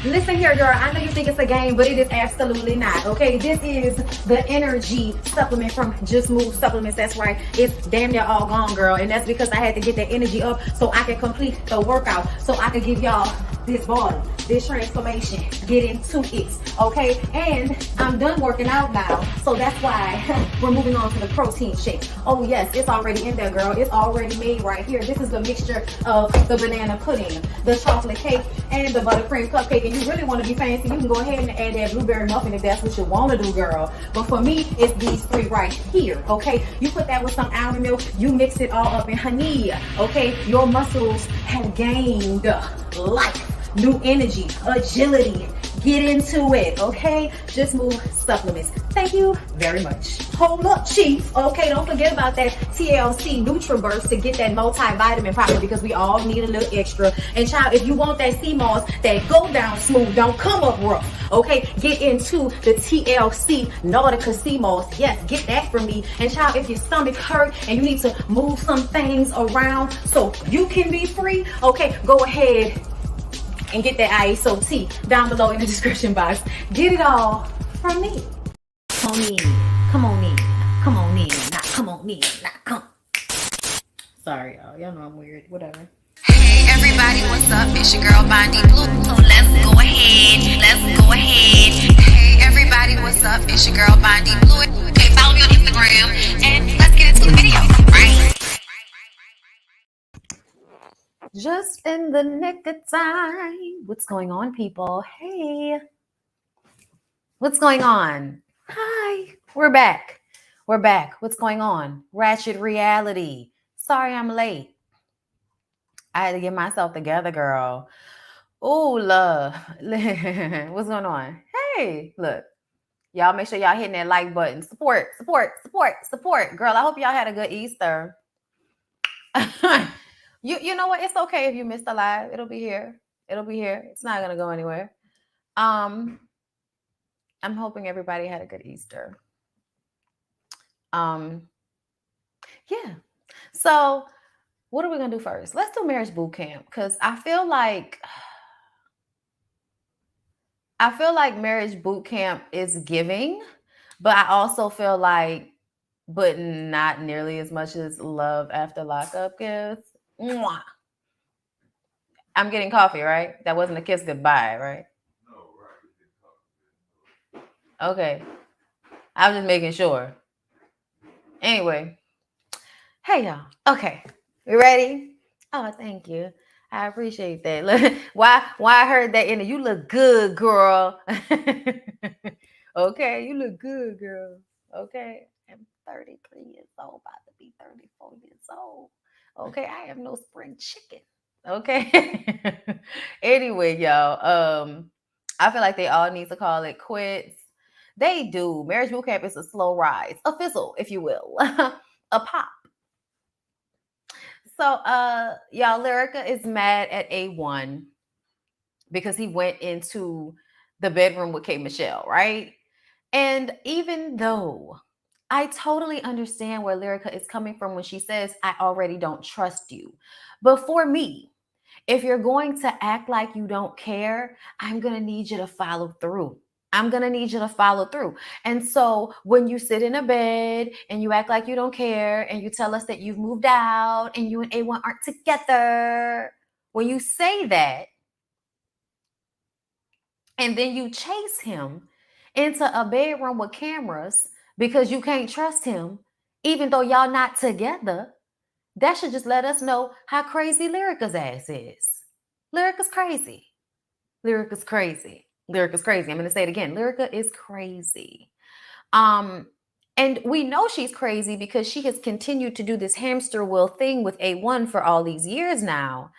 Listen here, girl. I know you think it's a game, but it is absolutely not. Okay, this is the energy supplement from Just Move Supplements. That's right. It's damn near all gone, girl, and that's because I had to get that energy up so I can complete the workout, so I can give y'all this body, this transformation, get into it, okay? And I'm done working out now, so that's why we're moving on to the protein shake. Oh yes, it's already in there, girl. It's already made right here. This is the mixture of the banana pudding, the chocolate cake, and the buttercream cupcake. And you really want to be fancy, you can go ahead and add that blueberry muffin if that's what you want to do, girl. But for me, it's these three right here, okay? You put that with some almond milk, you mix it all up in honey, okay? Your muscles have gained life, new energy, agility. Get into it, okay? Just Move Supplements. Thank you very much. Hold up, Chief. Okay, don't forget about that TLC NutriBurst to get that multivitamin power, because we all need a little extra. And child, if you want that sea moss that go down smooth, don't come up rough, okay? Get into the TLC Nautica sea moss. Yes, get that from me. And child, if your stomach hurt and you need to move some things around so you can be free, okay, go ahead and get that ISO tea down below in the description box. Get it all from me. Come on in, come on in, come on in, not come on in, not come. Sorry, y'all know I'm weird, whatever. Hey everybody, what's up? It's your girl BondyBlue. So let's go ahead. Hey everybody, what's up? It's your girl BondyBlue. Okay, follow me on Instagram and let's get into the video, right? Just in the nick of time. What's going on, people? Hey. What's going on? Hi. We're back. What's going on? Ratchet reality. Sorry I'm late. I had to get myself together, girl. Oh, love. What's going on? Hey, look. Y'all make sure y'all hitting that like button. Support. Girl, I hope y'all had a good Easter. You know what? It's okay if you missed the live. It'll be here. It's not gonna go anywhere. I'm hoping everybody had a good Easter. Yeah. So what are we gonna do first? Let's do marriage boot camp, because I feel like marriage boot camp is giving, but I also feel like, but not nearly as much as Love After Lockup gives. Mwah. I'm getting coffee, right? That wasn't a kiss goodbye, right? No, right. Okay. I was just making sure. Anyway. Hey, y'all. Okay. You ready? Oh, thank you. I appreciate that. Look, why I heard that in it. You look good, girl. Okay, you look good, girl. Okay. I'm 33 years old, about to be 34 years old. Okay, I have no spring chicken. Okay. Anyway, y'all. I feel like they all need to call it quits. They do. Marriage boot camp is a slow rise, a fizzle, if you will, a pop. So, y'all, Lyrica is mad at A1 because he went into the bedroom with K. Michelle, right? And even though I totally understand where Lyrica is coming from when she says, I already don't trust you. But for me, if you're going to act like you don't care, I'm going to need you to follow through. And so when you sit in a bed and you act like you don't care and you tell us that you've moved out and you and A1 aren't together, when you say that and then you chase him into a bedroom with cameras because you can't trust him, even though y'all not together, that should just let us know how crazy Lyrica's ass is. Lyrica's crazy. I'm going to say it again. Lyrica is crazy. And we know she's crazy because she has continued to do this hamster wheel thing with A1 for all these years now.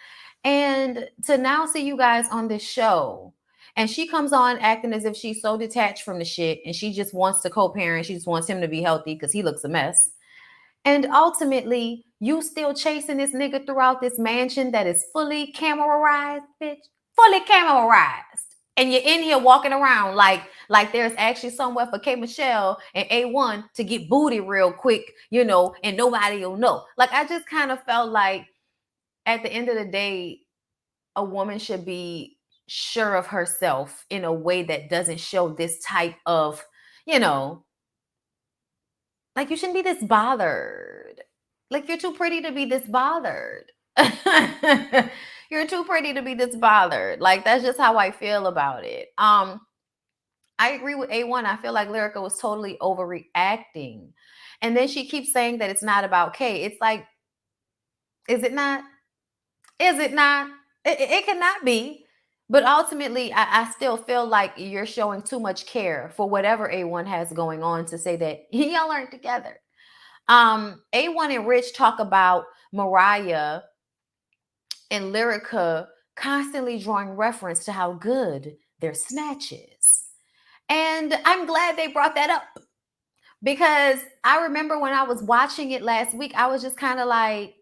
And to now see you guys on this show, and she comes on acting as if she's so detached from the shit and she just wants to co-parent. She just wants him to be healthy because he looks a mess. And ultimately, you still chasing this nigga throughout this mansion that is fully camerized, bitch. Fully camerized. And you're in here walking around like there's actually somewhere for K. Michelle and A1 to get booty real quick, you know, and nobody will know. Like, I just kind of felt like at the end of the day, a woman should be sure of herself in a way that doesn't show this type of, like, you shouldn't be this bothered. Like, you're too pretty to be this bothered. You're too pretty to be this bothered. Like, that's just how I feel about it. I agree with A1. I feel like Lyrica was totally overreacting. And then she keeps saying that it's not about Kay. It's like, is it not? Is it not? It cannot be. But ultimately, I still feel like you're showing too much care for whatever A1 has going on to say that y'all aren't together. A1 and Rich talk about Mariah and Lyrica constantly drawing reference to how good their snatch is. And I'm glad they brought that up because I remember when I was watching it last week, I was just kind of like,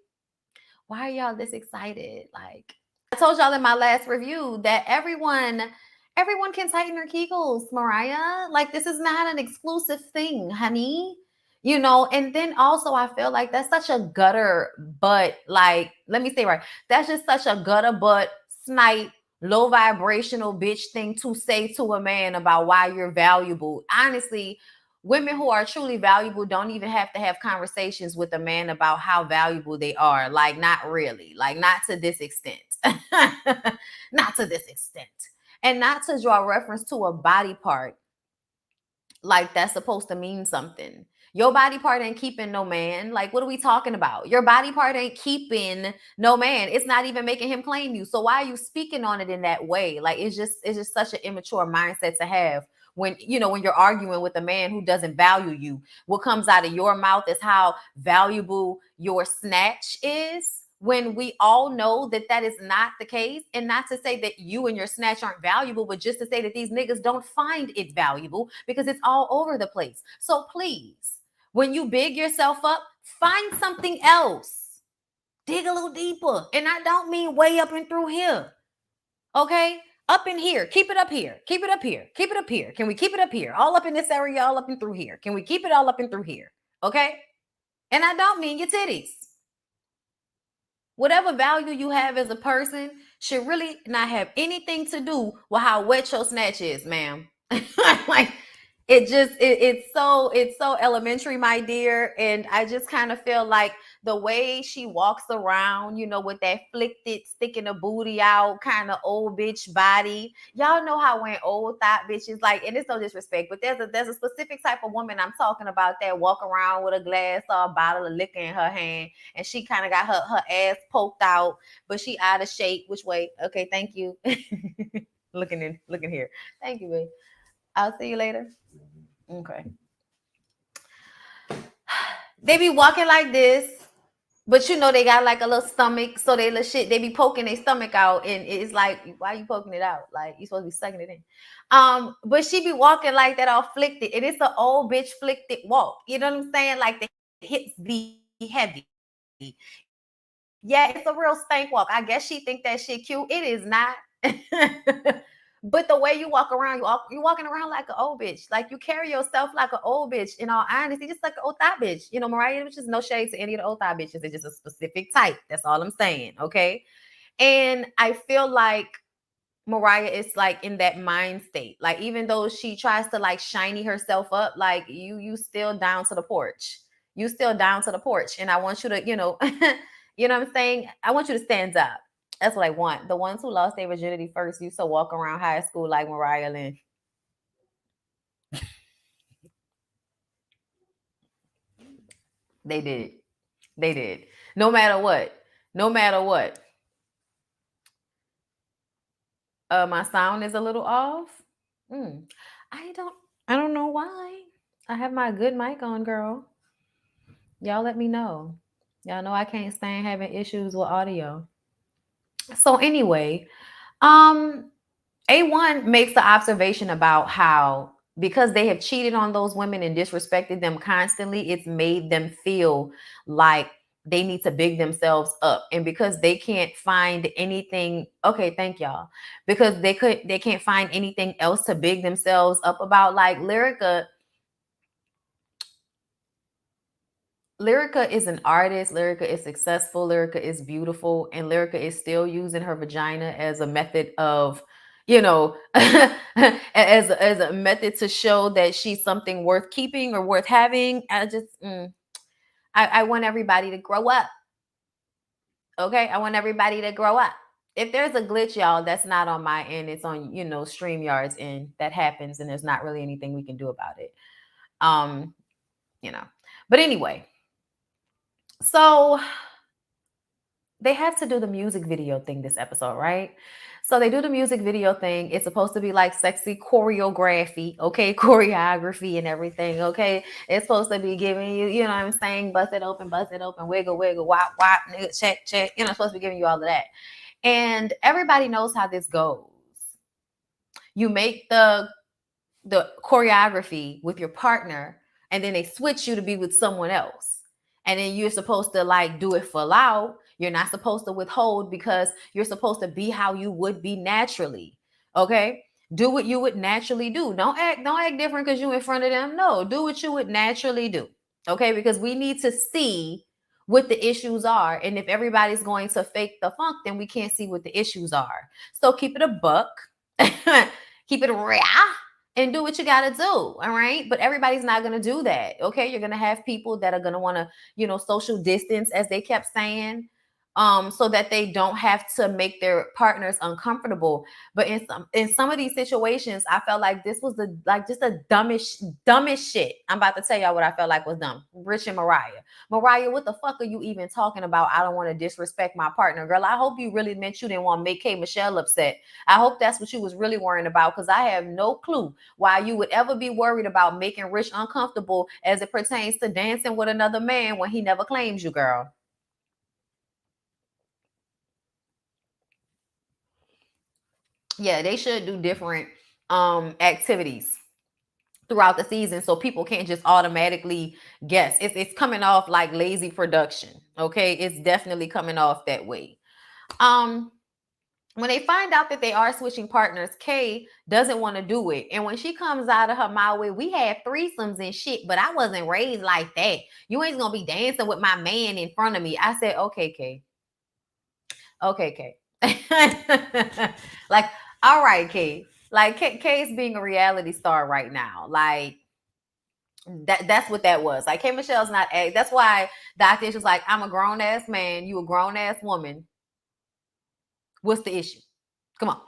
why are y'all this excited? Like, I told y'all in my last review that everyone can tighten their kegels, Mariah. Like, this is not an exclusive thing, honey. And then also I feel like that's such a gutter butt, like, let me say right. That's just such a gutter butt, snipe, low vibrational bitch thing to say to a man about why you're valuable. Honestly, women who are truly valuable don't even have to have conversations with a man about how valuable they are. Like, not really. Like, not to this extent. Not to this extent. And not to draw reference to a body part like that's supposed to mean something. Your body part ain't keeping no man. Like, what are we talking about? Your body part ain't keeping no man. It's not even making him claim you. So why are you speaking on it in that way? Like, it's just such an immature mindset to have when you're arguing with a man who doesn't value you. What comes out of your mouth is how valuable your snatch is, when we all know that that is not the case. And not to say that you and your snatch aren't valuable, but just to say that these niggas don't find it valuable because it's all over the place. So please, when you big yourself up, find something else. Dig a little deeper. And I don't mean way up and through here. Okay? Up in here. Keep it up here. Keep it up here. Keep it up here. Can we keep it up here? All up in this area, all up and through here. Can we keep it all up and through here? Okay? And I don't mean your titties. Whatever value you have as a person should really not have anything to do with how wet your snatch is, ma'am. Like, it's so elementary, my dear. And I just kind of feel like the way she walks around, with that flicked, sticking the booty out, kind of old bitch body. Y'all know how when old thought bitches, like, and it's no disrespect, but there's a specific type of woman I'm talking about that walk around with a glass or a bottle of liquor in her hand, and she kind of got her ass poked out, but she out of shape. Which way? Okay, thank you. looking here. Thank you, babe. I'll see you later. Okay. They be walking like this, but they got like a little stomach, so they little shit. They be poking their stomach out, and it's like, why are you poking it out? Like, you supposed to be sucking it in. But she be walking like that, all flicked it, and it's an old bitch flicked it walk. You know what I'm saying? Like, the hips be heavy. Yeah, it's a real stank walk. I guess she think that shit cute. It is not. But the way you walk around, you walking around like an old bitch. Like, you carry yourself like an old bitch. In all honesty, just like an old thigh bitch. Mariah, which is no shade to any of the old thigh bitches. It's just a specific type. That's all I'm saying. Okay. And I feel like Mariah is like in that mind state. Like, even though she tries to like shiny herself up, like, you still down to the porch. You still down to the porch. And I want you to, you know what I'm saying? I want you to stand up. That's what I want. The ones who lost their virginity first used to walk around high school like Mariah Lynn. They did. They did. No matter what. No matter what. My sound is a little off. I don't know why. I have my good mic on, girl. Y'all let me know. Y'all know I can't stand having issues with audio. So anyway, A1 makes the observation about how, because they have cheated on those women and disrespected them constantly, it's made them feel like they need to big themselves up. And because they can't find anything, okay, thank y'all. Because they can't find anything else to big themselves up about. Like, Lyrica is an artist. Lyrica is successful. Lyrica is beautiful. And Lyrica is still using her vagina as a method of, you know, as a method to show that she's something worth keeping or worth having. I want everybody to grow up. Okay, I want everybody to grow up. If there's a glitch, y'all, that's not on my end. It's on, StreamYard's end. That happens, and there's not really anything we can do about it. Um, you know. But anyway, so they have to do the music video thing this episode, right? So they do the music video thing. It's supposed to be like sexy choreography, okay? Choreography and everything, okay? It's supposed to be giving you, you know what I'm saying? Bust it open, wiggle, wiggle, wop, wop, nigga, check, check. It's supposed to be giving you all of that. And everybody knows how this goes. You make the choreography with your partner, and then they switch you to be with someone else. And then you're supposed to like do it full out. You're not supposed to withhold because you're supposed to be how you would be naturally. Okay? Do what you would naturally do. Don't act different because you're in front of them. No, do what you would naturally do. Okay? Because we need to see what the issues are. And if everybody's going to fake the funk, then we can't see what the issues are. So keep it a buck. Keep it real and do what you got to do. All right. But everybody's not going to do that. Okay. You're going to have people that are going to want to, social distance, as they kept saying, so that they don't have to make their partners uncomfortable. But in some of these situations, I felt like this was just the dumbest shit. I'm about to tell y'all what I felt like was dumb. Rich and Mariah. Mariah, what the fuck are you even talking about? I don't want to disrespect my partner. Girl, I hope you really meant you didn't want to make K Michelle upset. I hope that's what you was really worrying about, because I have no clue why you would ever be worried about making Rich uncomfortable as it pertains to dancing with another man when he never claims you, girl. Yeah, they should do different activities throughout the season so people can't just automatically guess. It's coming off like lazy production. Okay, it's definitely coming off that way. When they find out that they are switching partners, Kay doesn't want to do it. And when she comes out of her mouth with, we had threesomes and shit, but I wasn't raised like that. You ain't gonna be dancing with my man in front of me. I said, okay, Kay. Okay, Kay. Like, all right, Kay. Like, Kay's being a reality star right now. Like, that's what that was. Like, K Michelle's not, that's why Dr. Ish was like, I'm a grown ass man, you a grown ass woman. What's the issue? Come on.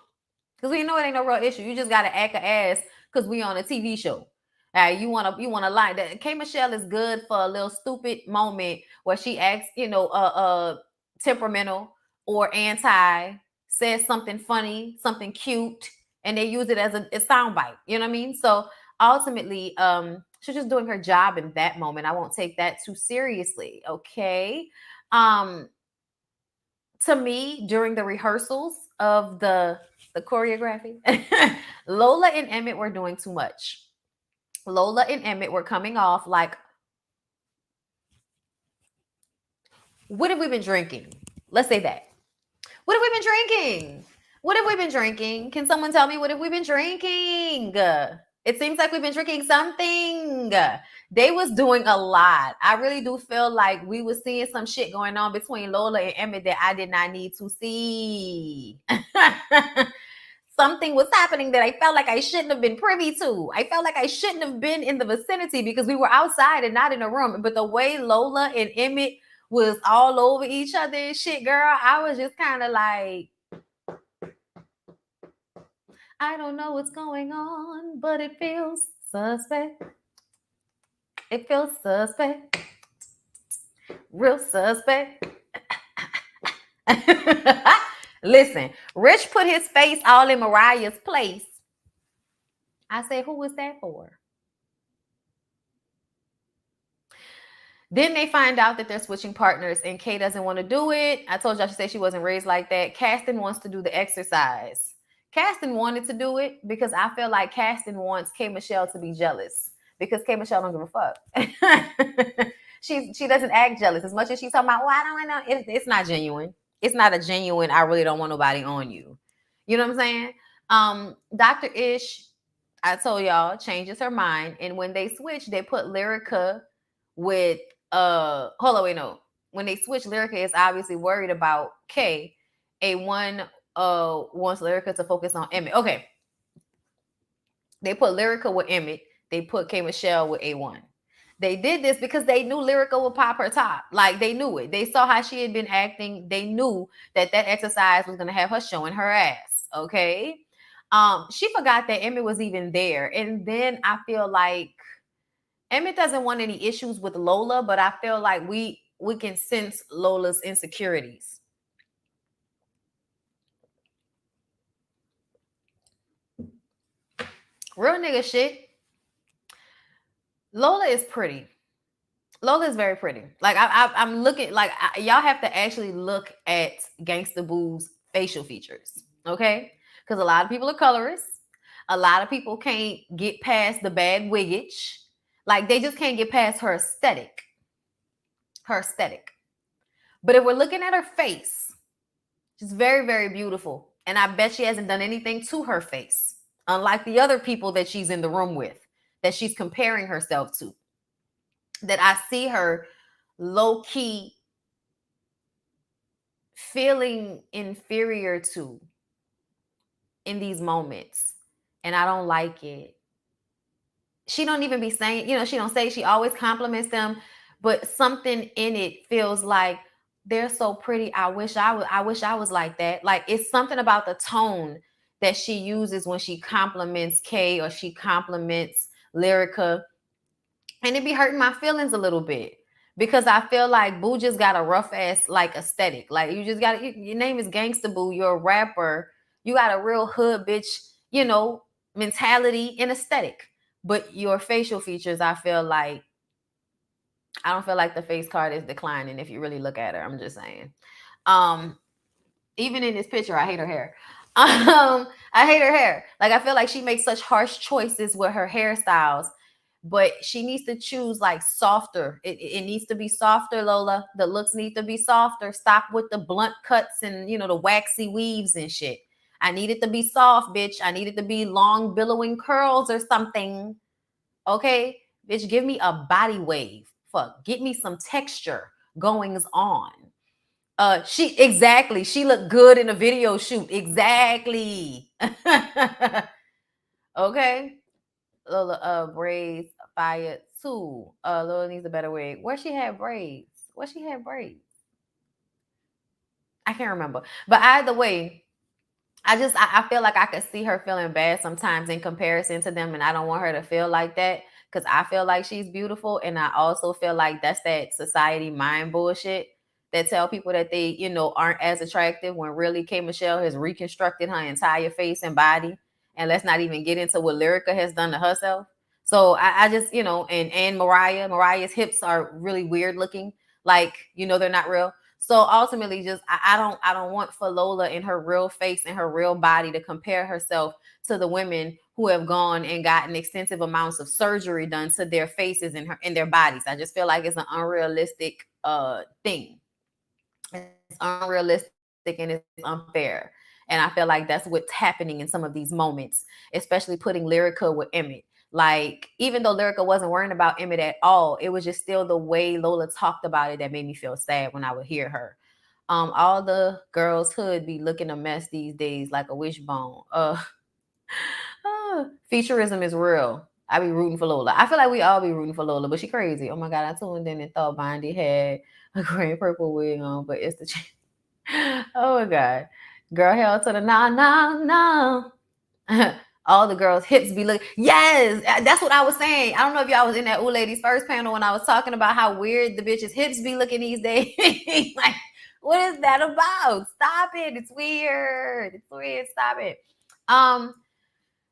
Because we know it ain't no real issue. You just gotta act a ass because we on a TV show. You wanna lie. That K Michelle is good for a little stupid moment where she acts, temperamental or anti, says something funny, something cute, and they use it as a soundbite. You know what I mean? So ultimately, she's just doing her job in that moment. I won't take that too seriously. Okay. To me, during the rehearsals of the choreography, Lola and Emmett were doing too much. Lola and Emmett were coming off like, what have we been drinking? Let's say that. What have we been drinking? What have we been drinking? Can someone tell me what have we been drinking? It seems like we've been drinking something. They was doing a lot. I really do feel like we was seeing some shit going on between Lola and Emmett that I did not need to see. Something was happening that I felt like I shouldn't have been privy to. I felt like I shouldn't have been in the vicinity because we were outside and not in a room. But the way Lola and Emmett was all over each other and shit, girl, I was just kind of like, I don't know what's going on, but it feels suspect. It feels suspect. Real suspect. Listen, Rich put his face all in Mariah's place. I said, who was that for? Then they find out that they're switching partners and Kay doesn't want to do it. I told y'all she said she wasn't raised like that. Caston wants to do the exercise. Caston wanted to do it because I feel like Caston wants K Michelle to be jealous because K Michelle don't give a fuck. She doesn't act jealous as much as she's talking about, well, I don't know. It's not genuine. It's not a genuine, I really don't want nobody on you. You know what I'm saying? Dr. Ish, I told y'all, changes her mind. And when they switch, they put Lyrica with hold on, wait, no. When they switch, Lyrica is obviously worried about K. A1 wants Lyrica to focus on Emmett. Okay. They put Lyrica with Emmett. They put K Michelle with A1. They did this because they knew Lyrica would pop her top. Like, they knew it. They saw how she had been acting. They knew that exercise was going to have her showing her ass. Okay. She forgot that Emmett was even there. And then I feel like Emmett doesn't want any issues with Lola, but I feel like we can sense Lola's insecurities. Real nigga shit. Lola is pretty. Lola is very pretty. Like, I'm looking, like, y'all have to actually look at Gangsta Boo's facial features, okay? Because a lot of people are colorists. A lot of people can't get past the bad wiggage. Like, they just can't get past her aesthetic. Her aesthetic. But if we're looking at her face, she's very, very beautiful. And I bet she hasn't done anything to her face, unlike the other people that she's in the room with, that she's comparing herself to. That I see her low-key feeling inferior to in these moments. And I don't like it. She don't even be saying, she don't say, she always compliments them, but something in it feels like, they're so pretty. I wish I was like that. Like, it's something about the tone that she uses when she compliments Kay or she compliments Lyrica. And it be hurting my feelings a little bit. Because I feel like Boo just got a rough ass like aesthetic. Like, you just got your name is Gangsta Boo. You're a rapper. You got a real hood bitch, mentality and aesthetic. But your facial features, I don't feel like the face card is declining if you really look at her. I'm just saying. Even in this picture, I hate her hair. I hate her hair. Like, I feel like she makes such harsh choices with her hairstyles. But she needs to choose like softer. It needs to be softer, Lola. The looks need to be softer. Stop with the blunt cuts and, the waxy weaves and shit. I need it to be soft, bitch. I need it to be long billowing curls or something. Okay? Bitch, give me a body wave. Fuck. Get me some texture goings on. She looked good in a video shoot. Exactly. Okay? Lola braids fire too. Lola needs a better wig. Where she had braids? I can't remember. But either way, I feel like I could see her feeling bad sometimes in comparison to them, and I don't want her to feel like that because I feel like she's beautiful, and I also feel like that's that society mind bullshit that tell people that they, aren't as attractive when really K Michelle has reconstructed her entire face and body. And let's not even get into what Lyrica has done to herself. So I just, and Mariah's hips are really weird looking. Like, they're not real. So ultimately, just I don't want for Lola in her real face and her real body to compare herself to the women who have gone and gotten extensive amounts of surgery done to their faces and their bodies. I just feel like it's an unrealistic thing. It's unrealistic and it's unfair. And I feel like that's what's happening in some of these moments, especially putting Lyrica with Emmett. Like, even though Lyrica wasn't worrying about Emmett at all, it was just still the way Lola talked about it that made me feel sad when I would hear her. All the girls' hood be looking a mess these days like a wishbone. Featureism is real. I be rooting for Lola. I feel like we all be rooting for Lola, but she crazy. Oh my God, I tuned in and thought Bondi had a green purple wig on, but it's the oh my God. Girl, hell to the no. All the girls' hips be looking. Yes, that's what I was saying. I don't know if y'all was in that old ladies first panel when I was talking about how weird the bitches' hips be looking these days. Like, what is that about? Stop it. It's weird. Stop it.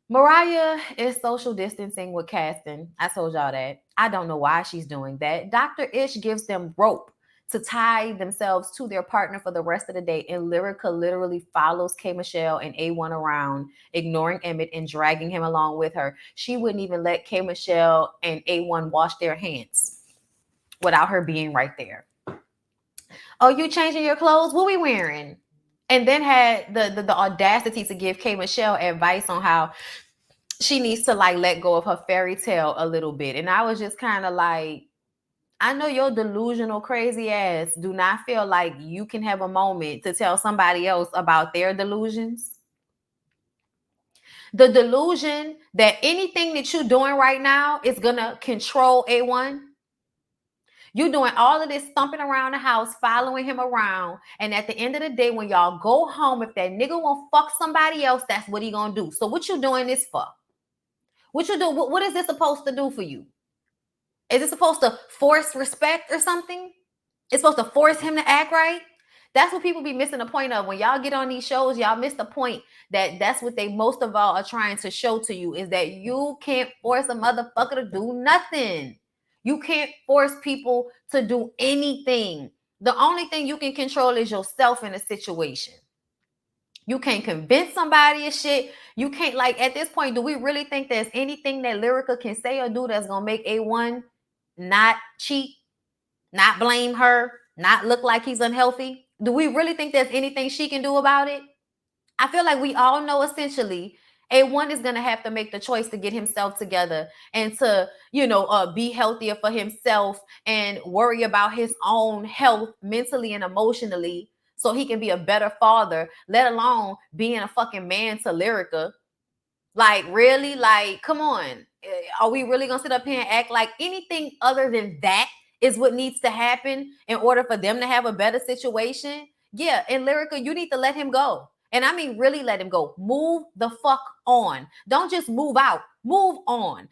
Mariah is social distancing with casting. I told y'all that. I don't know why she's doing that. Dr. Ish gives them rope to tie themselves to their partner for the rest of the day. And Lyrica literally follows K Michelle and A1 around, ignoring Emmett and dragging him along with her. She wouldn't even let K Michelle and A1 wash their hands without her being right there. Oh, you changing your clothes? What we wearing? And then had the audacity to give K Michelle advice on how she needs to like let go of her fairy tale a little bit. And I was just kind of like, I know your delusional crazy ass do not feel like you can have a moment to tell somebody else about their delusions. The delusion that anything that you're doing right now is gonna control A1. You doing all of this thumping around the house, following him around, and at the end of the day, when y'all go home, if that nigga won't fuck somebody else, that's what he gonna do. So what you doing this for? What you do? What is this supposed to do for you? Is it supposed to force respect or something? It's supposed to force him to act right? That's what people be missing the point of. When y'all get on these shows, y'all miss the point that that's what they most of all are trying to show to you is that you can't force a motherfucker to do nothing. You can't force people to do anything. The only thing you can control is yourself in a situation. You can't convince somebody of shit. You can't, like, at this point, do we really think there's anything that Lyrica can say or do that's gonna make A1 not cheat, not blame her, not look like he's unhealthy? Do we really think there's anything she can do about it? I feel like we all know essentially A1 is going to have to make the choice to get himself together and to, be healthier for himself and worry about his own health mentally and emotionally so he can be a better father, let alone being a fucking man to Lyrica. Like, really? Like, come on. Are we really going to sit up here and act like anything other than that is what needs to happen in order for them to have a better situation? Yeah, and Lyrica, you need to let him go. And I mean, really let him go. Move the fuck on. Don't just move out. Move on.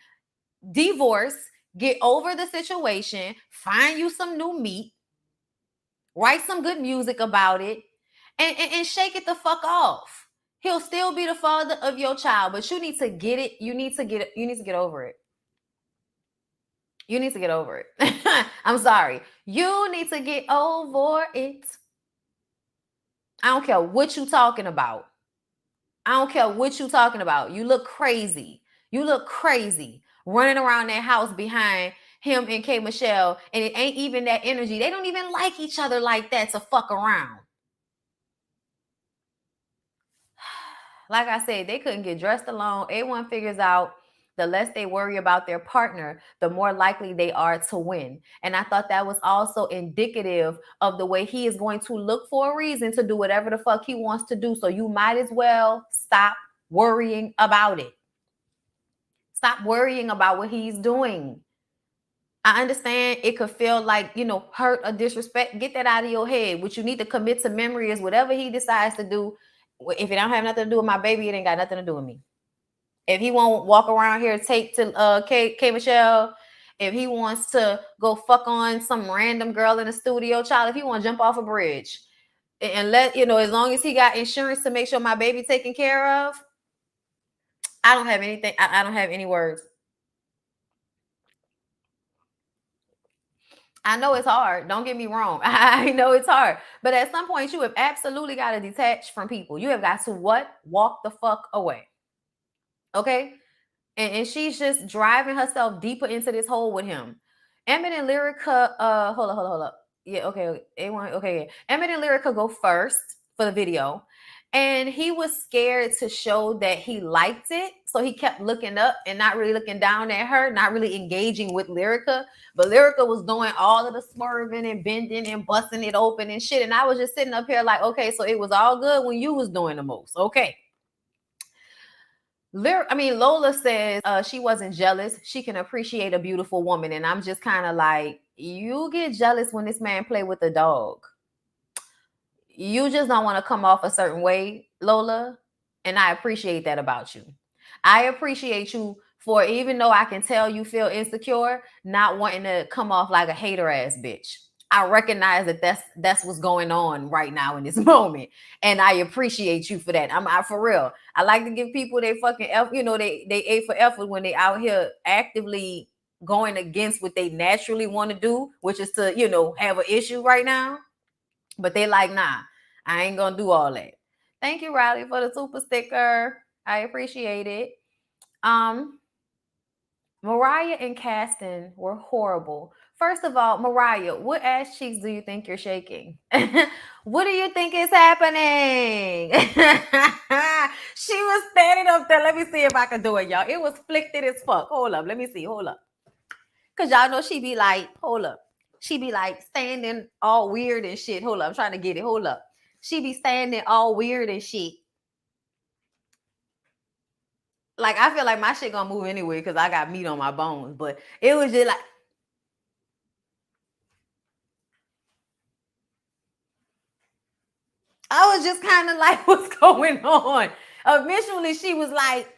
Divorce. Get over the situation. Find you some new meat. Write some good music about it. And shake it the fuck off. He'll still be the father of your child, but you need to get it. You need to get over it. You need to get over it. I'm sorry. You need to get over it. I don't care what you talking about. I don't care what you talking about. You look crazy. You look crazy running around that house behind him and K. Michelle, and it ain't even that energy. They don't even like each other like that to fuck around. Like I said, they couldn't get dressed alone. A1 figures out the less they worry about their partner, the more likely they are to win. And I thought that was also indicative of the way he is going to look for a reason to do whatever the fuck he wants to do. So you might as well stop worrying about it. Stop worrying about what he's doing. I understand it could feel like, hurt or disrespect. Get that out of your head. What you need to commit to memory is whatever he decides to do. If it don't have nothing to do with my baby, it ain't got nothing to do with me. If he won't walk around here take to K Michelle, if he wants to go fuck on some random girl in the studio, child, if he want to jump off a bridge and let, as long as he got insurance to make sure my baby taken care of, I don't have anything. I don't have any words. I know it's hard. Don't get me wrong. I know it's hard. But at some point, you have absolutely got to detach from people. You have got to what? Walk the fuck away. Okay? And she's just driving herself deeper into this hole with him. Emmett and Lyrica, hold up. Yeah, okay. A1, okay. Emmett and Lyrica go first for the video. And he was scared to show that he liked it. So he kept looking up and not really looking down at her, not really engaging with Lyrica. But Lyrica was doing all of the swerving and bending and busting it open and shit. And I was just sitting up here like, okay, so it was all good when you was doing the most. Okay. Lola says she wasn't jealous. She can appreciate a beautiful woman. And I'm just kind of like, you get jealous when this man play with a dog. You just don't want to come off a certain way, Lola. And I appreciate that about you. I appreciate you for, even though I can tell you feel insecure, not wanting to come off like a hater ass bitch. I recognize that that's what's going on right now in this moment, and I appreciate you for that. I for real. I like to give people their fucking they A for effort when they out here actively going against what they naturally want to do, which is to have an issue right now. But they like, nah, I ain't gonna do all that. Thank you, Riley, for the super sticker. I appreciate it. Mariah and Caston were horrible. First of all, Mariah, what ass cheeks do you think you're shaking? What do you think is happening? She was standing up there. Let me see if I can do it, y'all. It was flicked as fuck. Hold up. Let me see. Hold up. Because y'all know she be like, hold up. She be like standing all weird and shit. Hold up, I'm trying to get it. Hold up. She be standing all weird and shit. Like I feel like my shit gonna move anyway because I got meat on my bones. But it was just like I was just kind of like, what's going on? Eventually, she was like,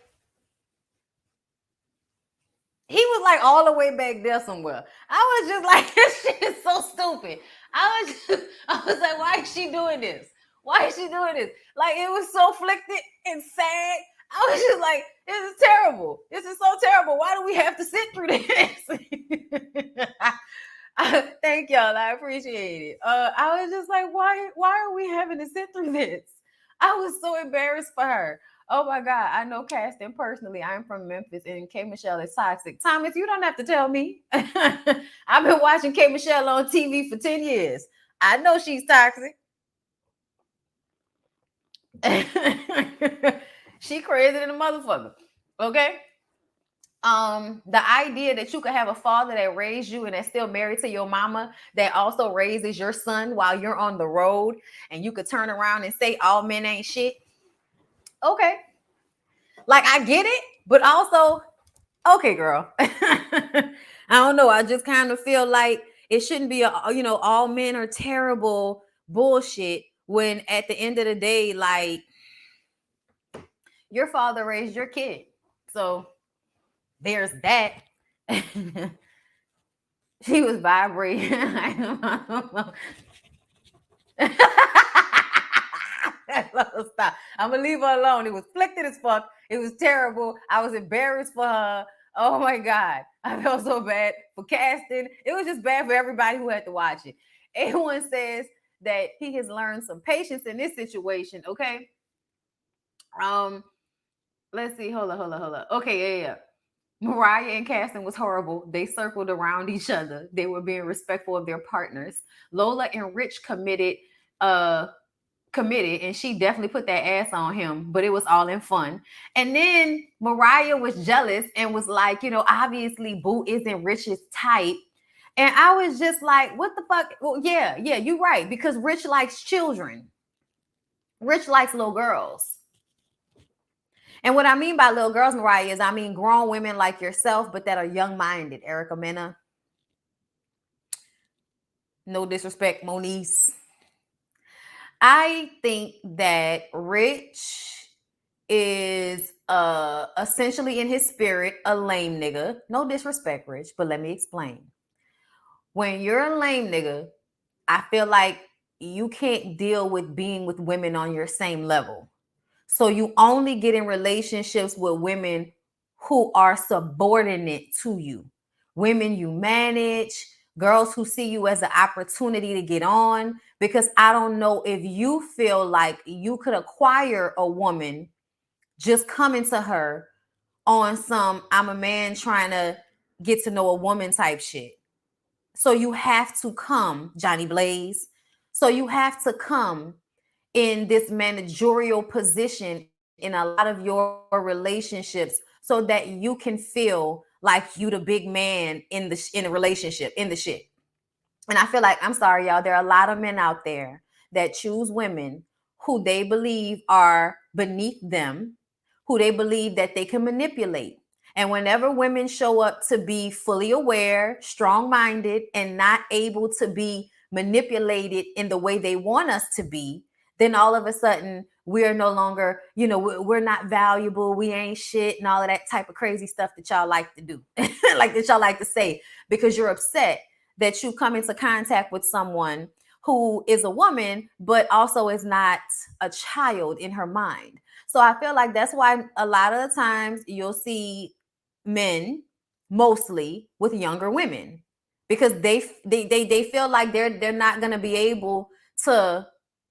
he was like all the way back there somewhere. I was just like, this shit is so stupid. I was like, why is she doing this? Why is she doing this? Like, it was so afflicted and sad. I was just like, this is terrible. This is so terrible. Why do we have to sit through this? Thank y'all. I appreciate it. I was just like, why are we having to sit through this? I was so embarrassed for her. Oh my God, I know Caston personally. I'm from Memphis and K Michelle is toxic. Thomas, you don't have to tell me. I've been watching K Michelle on TV for 10 years. I know she's toxic. She crazy than a motherfucker. Okay. The idea that you could have a father that raised you and that's still married to your mama that also raises your son while you're on the road and you could turn around and say all men ain't shit. Okay. Like I get it, but also, okay, girl. I don't know. I just kind of feel like it shouldn't be all men are terrible bullshit when at the end of the day, like your father raised your kid. So there's that. She was vibrating. Stop. I'm gonna leave her alone. It was flicked as fuck. It was terrible. I was embarrassed for her. Oh my God. I felt so bad for casting. It was just bad for everybody who had to watch it. A1 says that he has learned some patience in this situation. Okay. Let's see. Hold on. Okay, yeah. Mariah and Caston was horrible. They circled around each other. They were being respectful of their partners. Lola and Rich committed and she definitely put that ass on him, but it was all in fun. And then Mariah was jealous and was like, obviously Boo isn't Rich's type. And I was just like, what the fuck? Well, yeah, you're right. Because Rich likes children. Rich likes little girls. And what I mean by little girls, Mariah, is I mean grown women like yourself, but that are young-minded. Erica Mena. No disrespect, Moniece. I think that Rich is essentially in his spirit a lame nigga. No disrespect, Rich, but let me explain. When you're a lame nigga, I feel like you can't deal with being with women on your same level. So you only get in relationships with women who are subordinate to you. Women you manage, girls who see you as an opportunity to get on. Because I don't know if you feel like you could acquire a woman just coming to her on some I'm a man trying to get to know a woman type shit. So you have to come, Johnny Blaze. So you have to come in this managerial position in a lot of your relationships so that you can feel like you the big man in the relationship, in the shit. And I feel like, I'm sorry, y'all, there are a lot of men out there that choose women who they believe are beneath them, who they believe that they can manipulate. And whenever women show up to be fully aware, strong-minded, and not able to be manipulated in the way they want us to be, then all of a sudden we're no longer, we're not valuable, we ain't shit, and all of that type of crazy stuff that y'all like to do, like that y'all like to say, because you're upset that you come into contact with someone who is a woman, but also is not a child in her mind. So I feel like that's why a lot of the times you'll see men mostly with younger women, because they feel like they're not going to be able to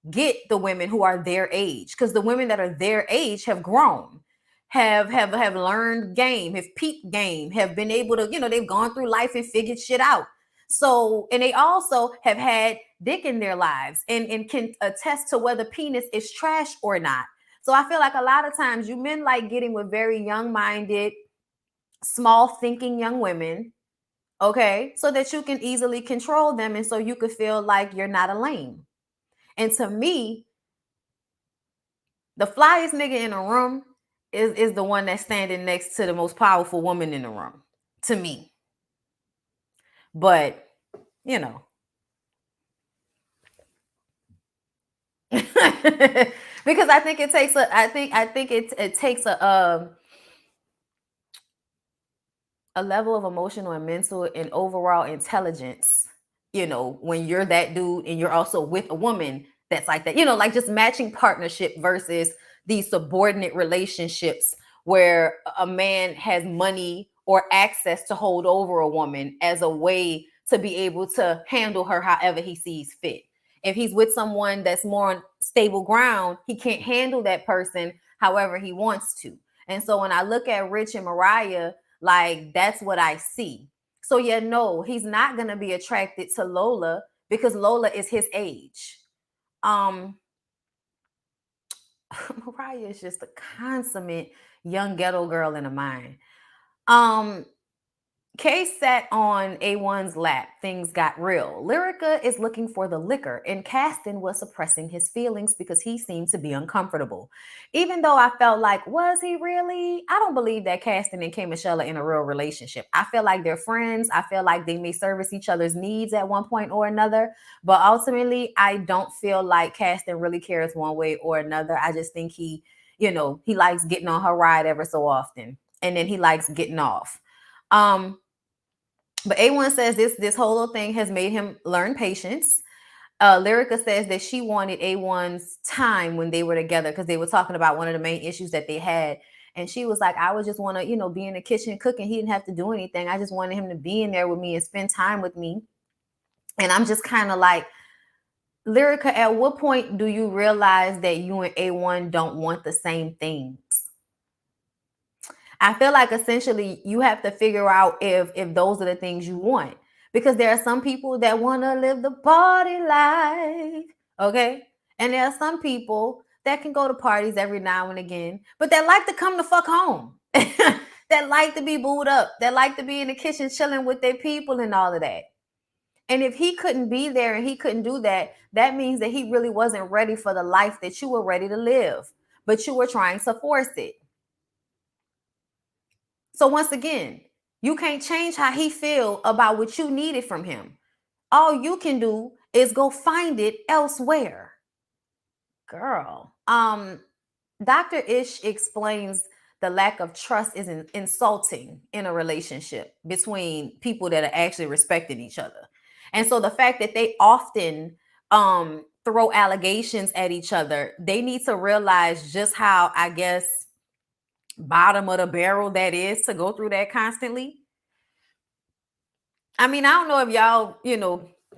get the women who are their age, because the women that are their age have grown, have learned game, have peaked game, have been able to, they've gone through life and figured shit out. So, and they also have had dick in their lives and can attest to whether penis is trash or not. So I feel like a lot of times you men like getting with very young-minded, small thinking young women Okay, so that you can easily control them and so you could feel like you're not a lame. And to me, the flyest nigga in the room is the one that's standing next to the most powerful woman in the room, to me. But, you know. Because I think it takes it takes a level of emotional and mental and overall intelligence, when you're that dude and you're also with a woman that's like that, like just matching partnership versus these subordinate relationships where a man has money or access to hold over a woman as a way to be able to handle her however he sees fit. If he's with someone that's more on stable ground, he can't handle that person however he wants to. And so when I look at Rich and Mariah, like that's what I see. So yeah, no, he's not gonna be attracted to Lola because Lola is his age. Mariah is just a consummate young ghetto girl in a mind. Kay sat on A1's lap. Things got real. Lyrica is looking for the liquor, and Caston was suppressing his feelings because he seemed to be uncomfortable. Even though I felt like, was he really? I don't believe that Caston and Kay Michelle are in a real relationship. I feel like they're friends. I feel like they may service each other's needs at one point or another. But ultimately, I don't feel like Caston really cares one way or another. I just think he likes getting on her ride ever so often. And then he likes getting off. But A1 says this whole thing has made him learn patience. Lyrica says that she wanted A1's time when they were together because they were talking about one of the main issues that they had. And she was like, I would just want to, be in the kitchen cooking. He didn't have to do anything. I just wanted him to be in there with me and spend time with me. And I'm just kind of like, Lyrica, at what point do you realize that you and A1 don't want the same things? I feel like essentially you have to figure out if those are the things you want, because there are some people that want to live the party life, okay? And there are some people that can go to parties every now and again, but that like to come the fuck home. That like to be booed up, that like to be in the kitchen chilling with their people and all of that. And if he couldn't be there and he couldn't do that, that means that he really wasn't ready for the life that you were ready to live, but you were trying to force it. So once again, you can't change how he feel about what you needed from him. All you can do is go find it elsewhere. Girl. Dr. Ish explains the lack of trust is insulting in a relationship between people that are actually respecting each other. And so the fact that they often throw allegations at each other, they need to realize just how, I guess, bottom of the barrel that is to go through that constantly. I mean, I don't know if y'all,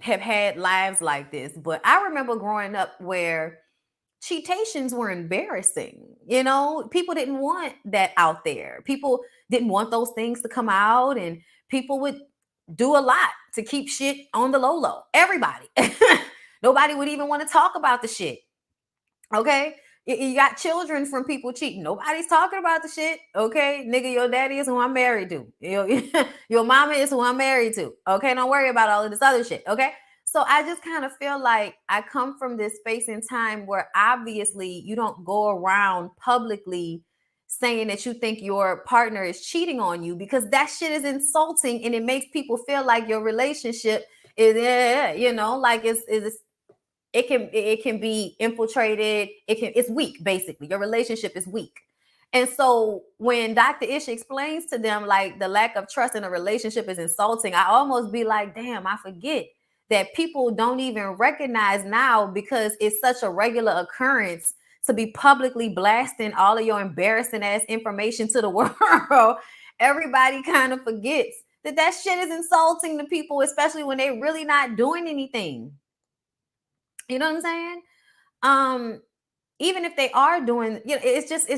have had lives like this, but I remember growing up where cheatations were embarrassing. People didn't want that out there. People didn't want those things to come out, and people would do a lot to keep shit on the low. Everybody. Nobody would even want to talk about the shit. Okay? You got children from people cheating. Nobody's talking about the shit. Okay, nigga, your daddy is who I'm married to. Your mama is who I'm married to. Okay, don't worry about all of this other shit. Okay, so I just kind of feel like I come from this space and time where obviously you don't go around publicly saying that you think your partner is cheating on you, because that shit is insulting and it makes people feel like your relationship is, like it can be infiltrated. It's weak, basically. Your relationship is weak. And so when Dr. Ish explains to them like the lack of trust in a relationship is insulting, I almost be like, damn, I forget that people don't even recognize now, because it's such a regular occurrence to be publicly blasting all of your embarrassing ass information to the world. Everybody kind of forgets that shit is insulting to people, especially when they're really not doing anything. You know what I'm saying? Even if they are doing, it's just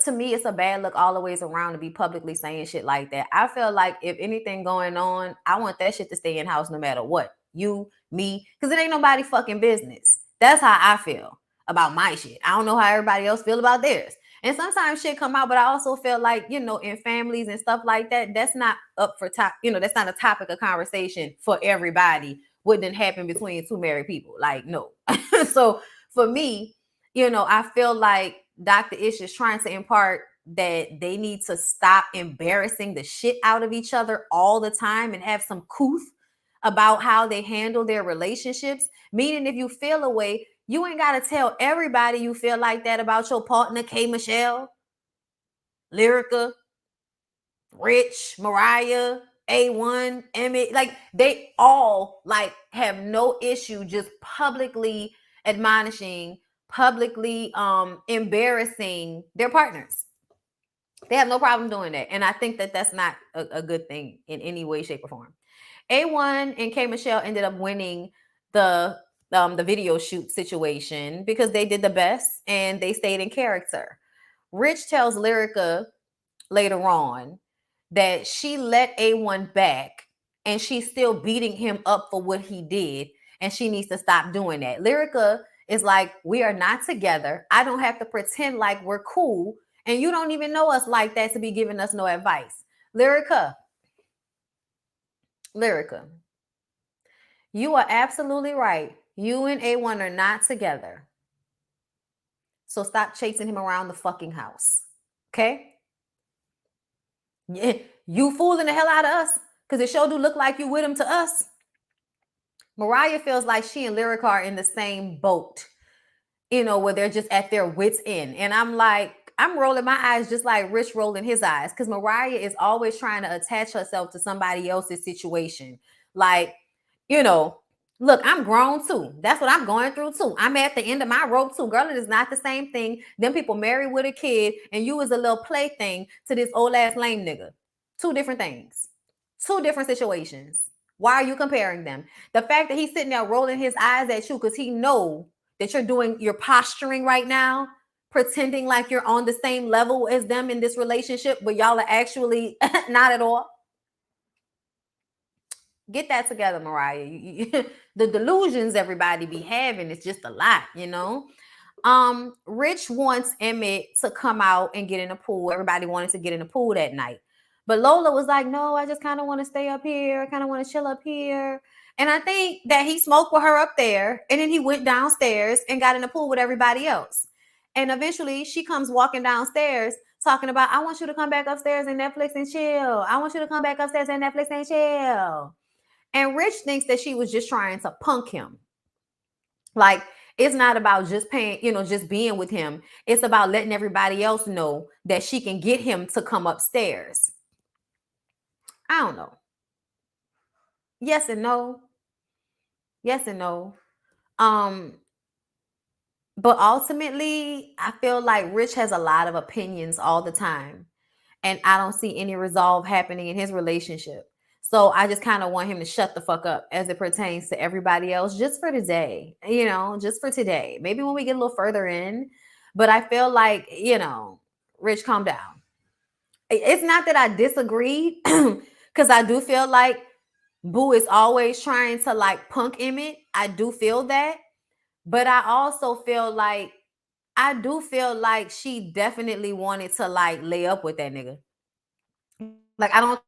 to me, it's a bad look all the ways around to be publicly saying shit like that. I feel like if anything going on, I want that shit to stay in house no matter what. You, me, because it ain't nobody fucking business. That's how I feel about my shit. I don't know how everybody else feel about theirs. And sometimes shit come out, but I also feel like, in families and stuff like that, that's not up for top, that's not a topic of conversation for everybody. What didn't happen between two married people? Like, no. So for me, I feel like Dr. Ish is trying to impart that they need to stop embarrassing the shit out of each other all the time and have some couth about how they handle their relationships. Meaning, if you feel a way, you ain't got to tell everybody you feel like that about your partner, K. Michelle, Lyrica, Rich, Mariah, A1, Emmett. Like, they all have no issue just publicly admonishing, publicly embarrassing their partners. They have no problem doing that. And I think that that's not a good thing in any way, shape, or form. A1 and K. Michelle ended up winning the video shoot situation because they did the best and they stayed in character. Rich tells Lyrica later on that she let A1 back and she's still beating him up for what he did, and she needs to stop doing that. Lyrica is like, we are not together. I don't have to pretend like we're cool, and you don't even know us like that to be giving us no advice. Lyrica, you are absolutely right. You and A1 are not together. So stop chasing him around the fucking house. Okay? Yeah, you fooling the hell out of us because it sure do look like you with him to us. Mariah feels like she and Lyrica are in the same boat, where they're just at their wits' end. And I'm rolling my eyes just like Rich rolling his eyes, because Mariah is always trying to attach herself to somebody else's situation. Like, look, I'm grown too. That's what I'm going through too. I'm at the end of my rope too. Girl, it is not the same thing. Them people married with a kid and you was a little plaything to this old ass lame nigga. Two different things. Two different situations. Why are you comparing them? The fact that he's sitting there rolling his eyes at you because he know that you're posturing right now, pretending like you're on the same level as them in this relationship, but y'all are actually not at all. Get that together, Mariah. The delusions everybody be having is just a lot, Rich wants Emmett to come out and get in the pool. Everybody wanted to get in the pool that night. But Lola was like, no, I just kind of want to stay up here. I kind of want to chill up here. And I think that he smoked with her up there. And then he went downstairs and got in the pool with everybody else. And eventually she comes walking downstairs talking about, I want you to come back upstairs and Netflix and chill. I want you to come back upstairs and Netflix and chill. And Rich thinks that she was just trying to punk him. Like, it's not about just paying, just being with him. It's about letting everybody else know that she can get him to come upstairs. I don't know. Yes and no. Yes and no. But ultimately, I feel like Rich has a lot of opinions all the time. And I don't see any resolve happening in his relationship. So I just kind of want him to shut the fuck up as it pertains to everybody else, just for today, just for today. Maybe when we get a little further in. But I feel like, Rich, calm down. It's not that I disagree, because I do feel like Boo is always trying to punk Emmett. I do feel that. But I also feel like she definitely wanted to lay up with that nigga. I don't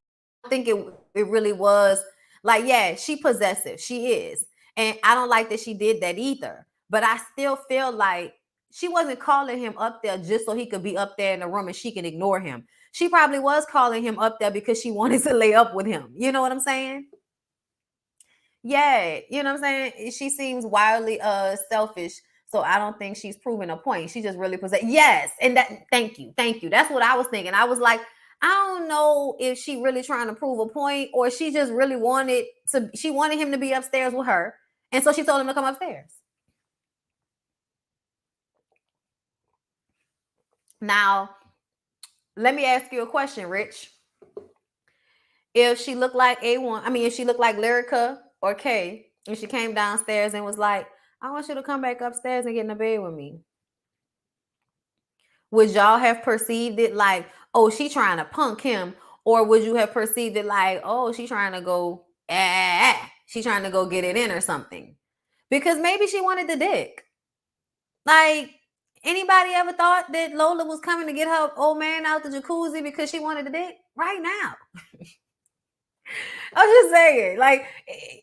think it really was yeah, she possessive. She is. And I don't like that she did that either. But I still feel like she wasn't calling him up there just so he could be up there in the room and she can ignore him. She probably was calling him up there because she wanted to lay up with him. You know what I'm saying? Yeah, you know what I'm saying? She seems wildly selfish. So I don't think she's proving a point. She just really possessed. Yes. And thank you. That's what I was thinking. I was like, I don't know if she really trying to prove a point or she just really wanted him to be upstairs with her. And so she told him to come upstairs. Now, let me ask you a question, Rich. If she looked like if she looked like Lyrica or Kay, and she came downstairs and was like, I want you to come back upstairs and get in the bed with me, would y'all have perceived it like, oh, she trying to punk him? Or would you have perceived it like, oh, she trying to go, she trying to go get it in or something? Because maybe she wanted the dick. Anybody ever thought that Lola was coming to get her old man out the jacuzzi because she wanted the dick? Right now. I'm just saying, like,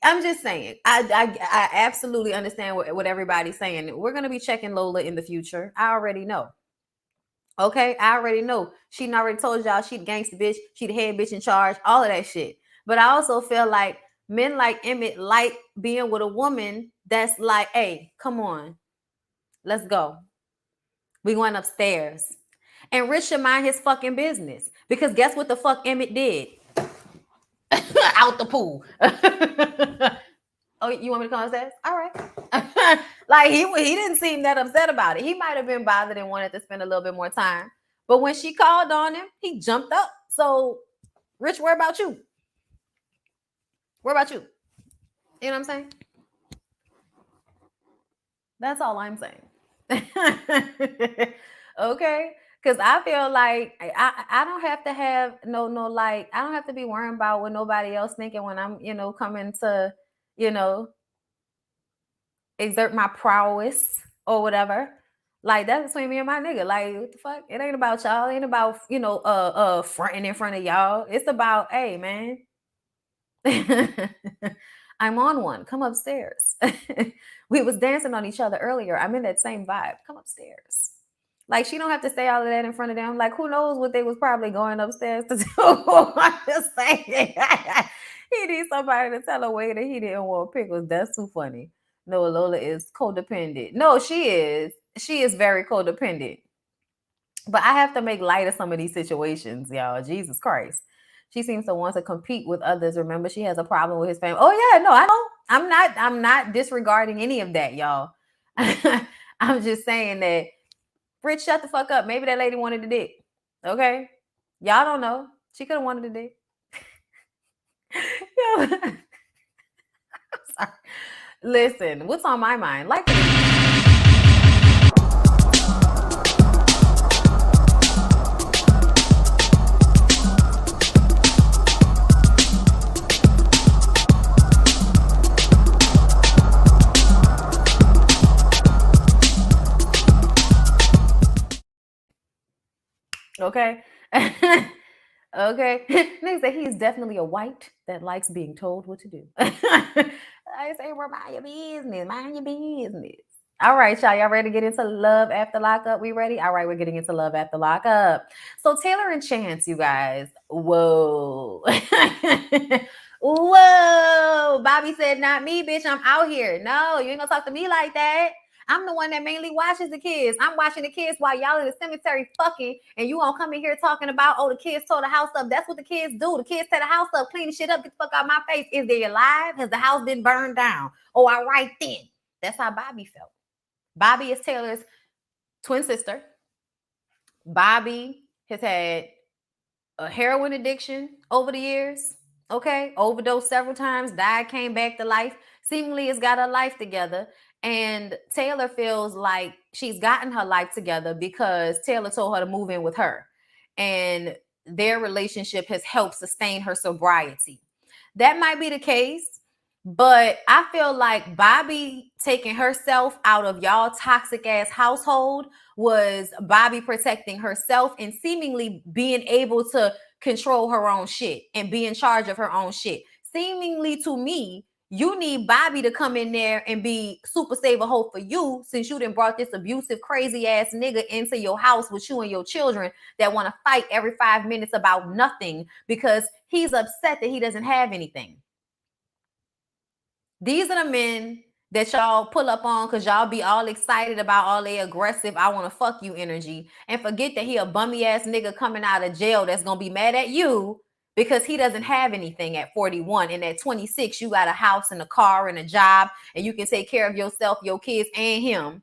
I'm just saying, I absolutely understand what everybody's saying. We're gonna be checking Lola in the future. I already know. Okay, I already know. She done already told y'all she the gangster bitch, she the head bitch in charge, all of that shit. But I also feel like men like Emmett like being with a woman that's like, hey, come on, let's go. We going upstairs. And Rich should mind his fucking business. Because guess what the fuck Emmett did? Out the pool. Oh, you want me to come upstairs? All right. Like he didn't seem that upset about it. He might have been bothered and wanted to spend a little bit more time. But when she called on him, he jumped up. So, Rich, where about you? Where about you? You know what I'm saying? That's all I'm saying. Okay. Cause I feel like I don't have to have no like I don't have to be worrying about what nobody else thinking when I'm, coming to, you know, exert my prowess or whatever. Like that's between me and my nigga. Like what the fuck? It ain't about y'all. It ain't about fronting in front of y'all. It's about, hey man, I'm on one. Come upstairs. We was dancing on each other earlier. I'm in that same vibe. Come upstairs. Like she don't have to say all of that in front of them. Like who knows what they was probably going upstairs to do. I'm just saying. He needs somebody to tell a way that he didn't want pickles. That's too funny. No, Lola is codependent. No, she is. She is very codependent. But I have to make light of some of these situations, y'all. Jesus Christ. She seems to want to compete with others. Remember, she has a problem with his family. Oh yeah, no, I know. I'm not disregarding any of that, y'all. I'm just saying that Rich, shut the fuck up. Maybe that lady wanted the dick. Okay? Y'all don't know. She could have wanted the dick. Yo, sorry. Listen, what's on my mind? Like okay. Okay. Nigga said he's definitely a white that likes being told what to do. I say, well, mind your business. Mind your business. All right, y'all ready to get into Love After Lockup? We ready? All right, we're getting into Love After Lockup. So Taylor and Chance, you guys. Whoa. Whoa. Bobby said, not me, bitch. I'm out here. No, you ain't gonna talk to me like that. I'm the one that mainly watches the kids. I'm watching the kids while y'all in the cemetery fucking, and you gonna come in here talking about, oh, the kids tore the house up. That's what the kids do. The kids tear the house up, clean the shit up, get the fuck out of my face. Is they alive? Has the house been burned down? Oh, all right then. That's how Bobby felt. Bobby is Taylor's twin sister. Bobby has had a heroin addiction over the years. Okay, overdosed several times, died, came back to life. Seemingly has got her life together. And Taylor feels like she's gotten her life together because Taylor told her to move in with her. And their relationship has helped sustain her sobriety. That might be the case, but I feel like Bobby taking herself out of y'all toxic ass household was Bobby protecting herself and seemingly being able to control her own shit and be in charge of her own shit. Seemingly to me, you need Bobby to come in there and be super saver hope for you, since you done brought this abusive, crazy ass nigga into your house with you and your children that want to fight every 5 minutes about nothing because he's upset that he doesn't have anything. These are the men that y'all pull up on because y'all be all excited about all the aggressive, I want to fuck you energy, and forget that he a bummy ass nigga coming out of jail that's going to be mad at you because he doesn't have anything at 41. And at 26, you got a house and a car and a job, and you can take care of yourself, your kids, and him.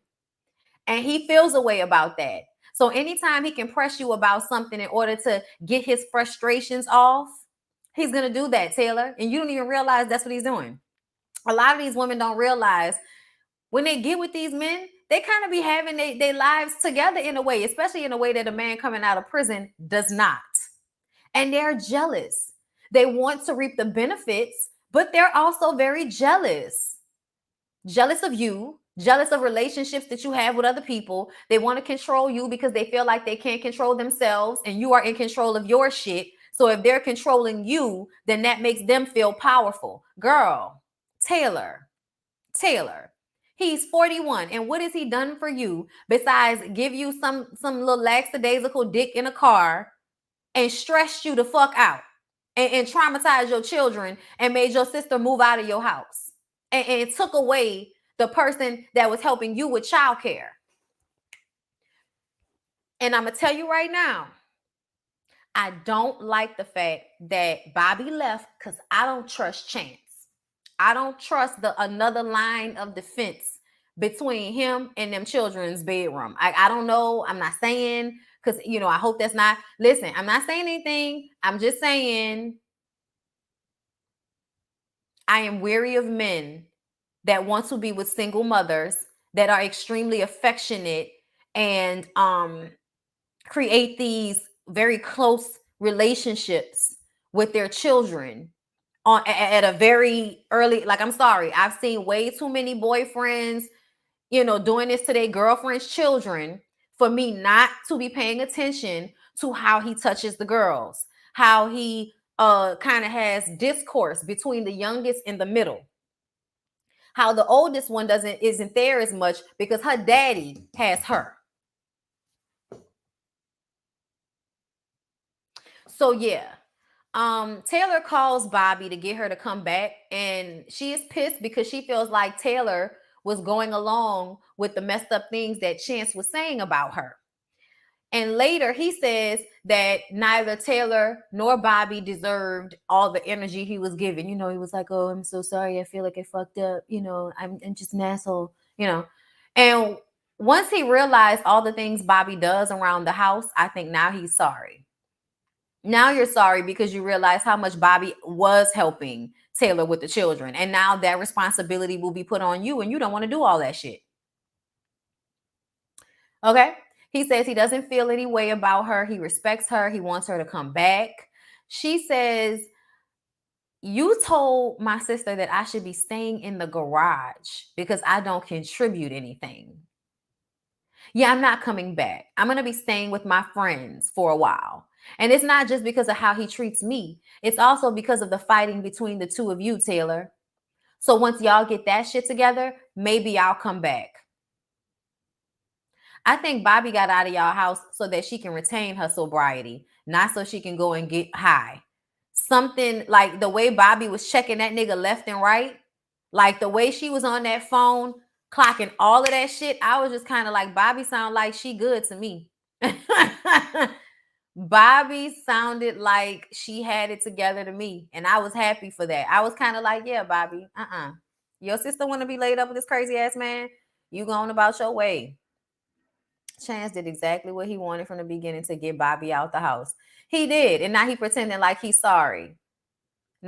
And he feels a way about that. So anytime he can press you about something in order to get his frustrations off, he's going to do that, Taylor. And you don't even realize that's what he's doing. A lot of these women don't realize when they get with these men, they kind of be having their lives together in a way, especially in a way that a man coming out of prison does not. And they're jealous. They want to reap the benefits, but they're also very jealous. Jealous of you, jealous of relationships that you have with other people. They want to control you because they feel like they can't control themselves and you are in control of your shit. So if they're controlling you, then that makes them feel powerful. Girl, Taylor, he's 41, and what has he done for you besides give you some little lackadaisical dick in a car and stressed you the fuck out and traumatized your children and made your sister move out of your house and took away the person that was helping you with childcare? And I'm gonna tell you right now, I don't like the fact that Bobby left because I don't trust Chance. I don't trust another line of defense between him and them children's bedroom. I don't know. I'm not saying, because I hope that's not. Listen, I'm not saying anything. I'm just saying I am weary of men that want to be with single mothers that are extremely affectionate and create these very close relationships with their children at a very early, like, I'm sorry, I've seen way too many boyfriends doing this to their girlfriend's children for me not to be paying attention to how he touches the girls, how he kind of has discourse between the youngest and the middle, how the oldest one isn't there as much because her daddy has her. So yeah, Taylor calls Bobby to get her to come back, and she is pissed because she feels like Taylor was going along with the messed up things that Chance was saying about her. And later he says that neither Taylor nor Bobby deserved all the energy he was given. He was like, "Oh, I'm so sorry. I feel like I fucked up. I'm just an asshole." And once he realized all the things Bobby does around the house, I think now he's sorry. Now you're sorry because you realize how much Bobby was helping Taylor with the children. And now that responsibility will be put on you, and you don't want to do all that shit. Okay? He says he doesn't feel any way about her. He respects her. He wants her to come back. She says, "You told my sister that I should be staying in the garage because I don't contribute anything. Yeah, I'm not coming back. I'm going to be staying with my friends for a while. And it's not just because of how he treats me. It's also because of the fighting between the two of you, Taylor. So once y'all get that shit together, maybe I'll come back." I think Bobby got out of y'all house so that she can retain her sobriety, not so she can go and get high. Something like the way Bobby was checking that nigga left and right, like the way she was on that phone, clocking all of that shit. I was just kind of like, Bobby sound like she good to me. Bobby sounded like she had it together to me, and I was happy for that. I was kind of like, yeah, Bobby, your sister want to be laid up with this crazy ass man? You going about your way. Chance did exactly what he wanted from the beginning to get Bobby out the house. He did, and now he pretending like he's sorry. The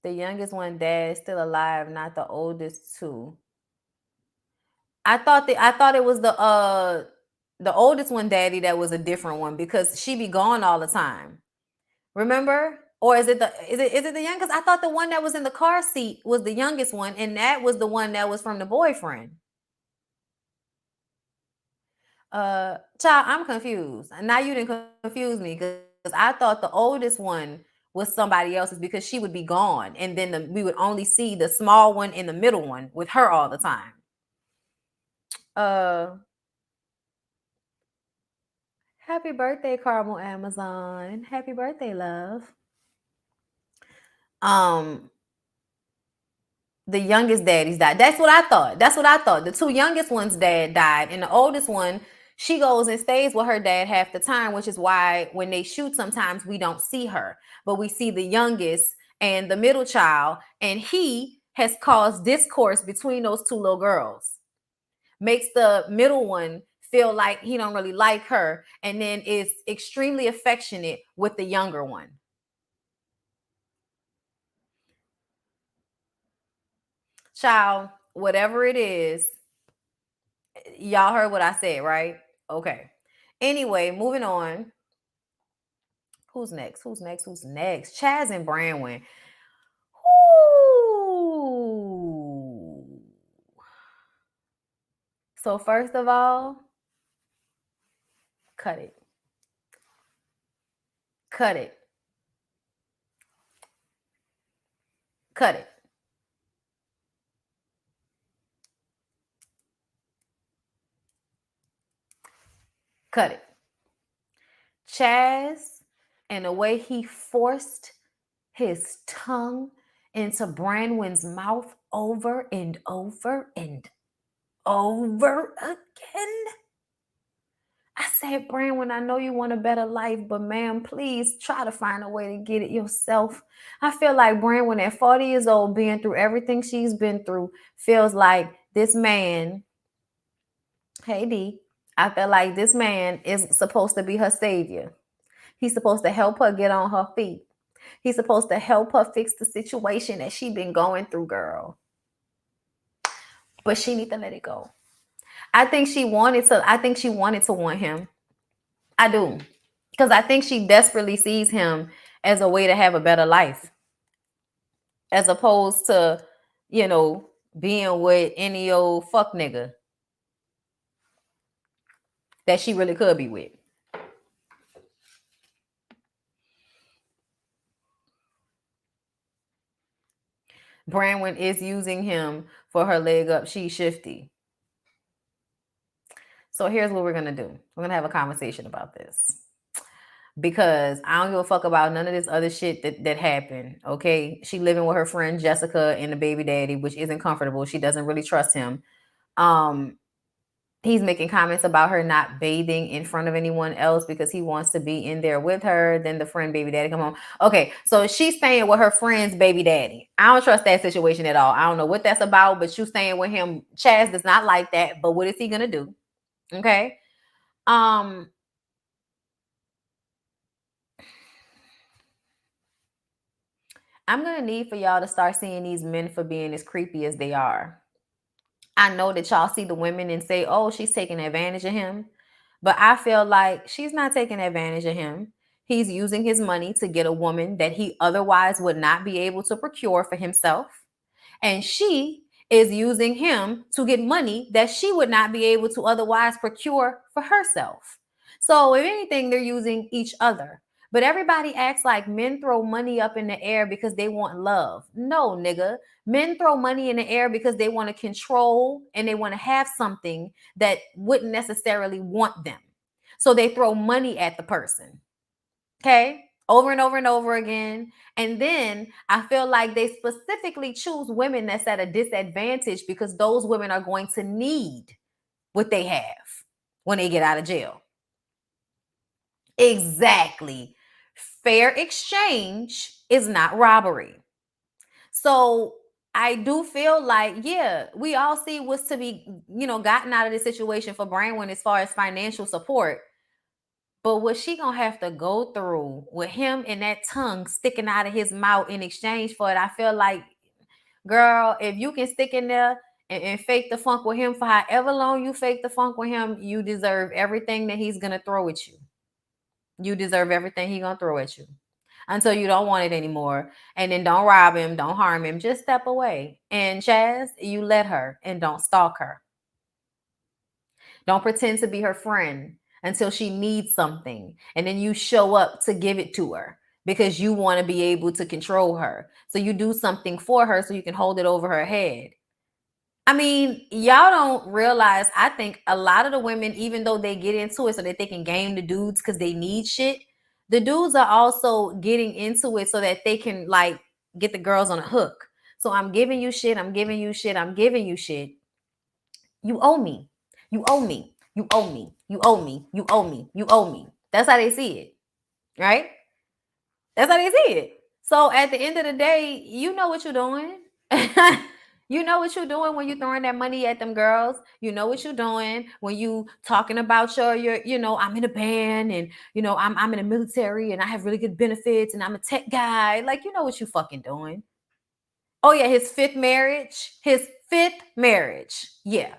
youngest one, dad, is still alive, not the oldest two. I thought it was the oldest one, daddy, that was a different one because she be gone all the time. Remember? Or is it the youngest? I thought the one that was in the car seat was the youngest one, and that was the one that was from the boyfriend. Child, I'm confused. Now you didn't confuse me because I thought the oldest one was somebody else's because she would be gone, and then we would only see the small one and the middle one with her all the time. Happy birthday, Caramel Amazon. Happy birthday, love. The youngest daddies died. That's what I thought. The two youngest ones' dad died, and the oldest one, she goes and stays with her dad half the time, which is why when they shoot, sometimes we don't see her, but we see the youngest and the middle child, and he has caused discourse between those two little girls. Makes the middle one feel like he don't really like her, and then is extremely affectionate with the younger one. Child, whatever it is, y'all heard what I said, right? Okay. Anyway, moving on. Who's next? Chaz and Branwyn. So first of all, cut it. Cut it. Cut it. Cut it. Chaz and the way he forced his tongue into Branwyn's mouth over and over and over again. I said, Branwyn, I know you want a better life, but ma'am, please try to find a way to get it yourself. I feel like Branwyn at 40 years old, being through everything she's been through, feels like this man, hey D, I feel like this man is supposed to be her savior. He's supposed to help her get on her feet. He's supposed to help her fix the situation that she been going through, girl. But she need to let it go. I think she wanted to want him. I do. Because I think she desperately sees him as a way to have a better life. As opposed to, being with any old fuck nigga that she really could be with. Branwyn is using him for her leg up. She's shifty. So here's what we're going to do. We're going to have a conversation about this. Because I don't give a fuck about none of this other shit that happened, okay? She living with her friend Jessica and the baby daddy, which isn't comfortable. She doesn't really trust him. He's making comments about her not bathing in front of anyone else because he wants to be in there with her. Then the friend baby daddy come home. Okay, so she's staying with her friend's baby daddy. I don't trust that situation at all. I don't know what that's about, but she's staying with him. Chaz does not like that, but what is he gonna do? Okay. I'm gonna need for y'all to start seeing these men for being as creepy as they are. I know that y'all see the women and say, oh, she's taking advantage of him. But I feel like she's not taking advantage of him. He's using his money to get a woman that he otherwise would not be able to procure for himself. And she is using him to get money that she would not be able to otherwise procure for herself. So if anything, they're using each other. But everybody acts like men throw money up in the air because they want love. No, nigga. Men throw money in the air because they want to control and they want to have something that wouldn't necessarily want them. So they throw money at the person. Okay? Over and over and over again. And then I feel like they specifically choose women that's at a disadvantage because those women are going to need what they have when they get out of jail. Exactly. Fair exchange is not robbery. So I do feel like, yeah, we all see what's to be, gotten out of this situation for Branwyn as far as financial support. But what she gonna have to go through with him and that tongue sticking out of his mouth in exchange for it, I feel like, girl, if you can stick in there and fake the funk with him for however long you fake the funk with him, you deserve everything that he's gonna throw at you. You deserve everything he's gonna throw at you until you don't want it anymore. And then don't rob him, don't harm him, just step away. And Chaz, you let her and don't stalk her. Don't pretend to be her friend until she needs something. And then you show up to give it to her because you want to be able to control her. So you do something for her so you can hold it over her head. I mean, y'all don't realize, I think a lot of the women, even though they get into it so that they can game the dudes because they need shit, the dudes are also getting into it so that they can like get the girls on a hook. So I'm giving you shit, I'm giving you shit, I'm giving you shit. You owe me. You owe me. You owe me. You owe me. You owe me. You owe me. That's how they see it. Right? That's how they see it. So at the end of the day, you know what you're doing. You know what you're doing when you're throwing that money at them girls. You know what you're doing when you talking about your I'm in a band and I'm in the military and I have really good benefits and I'm a tech guy. Like, you know what you fucking doing. Oh yeah, his fifth marriage. Yeah.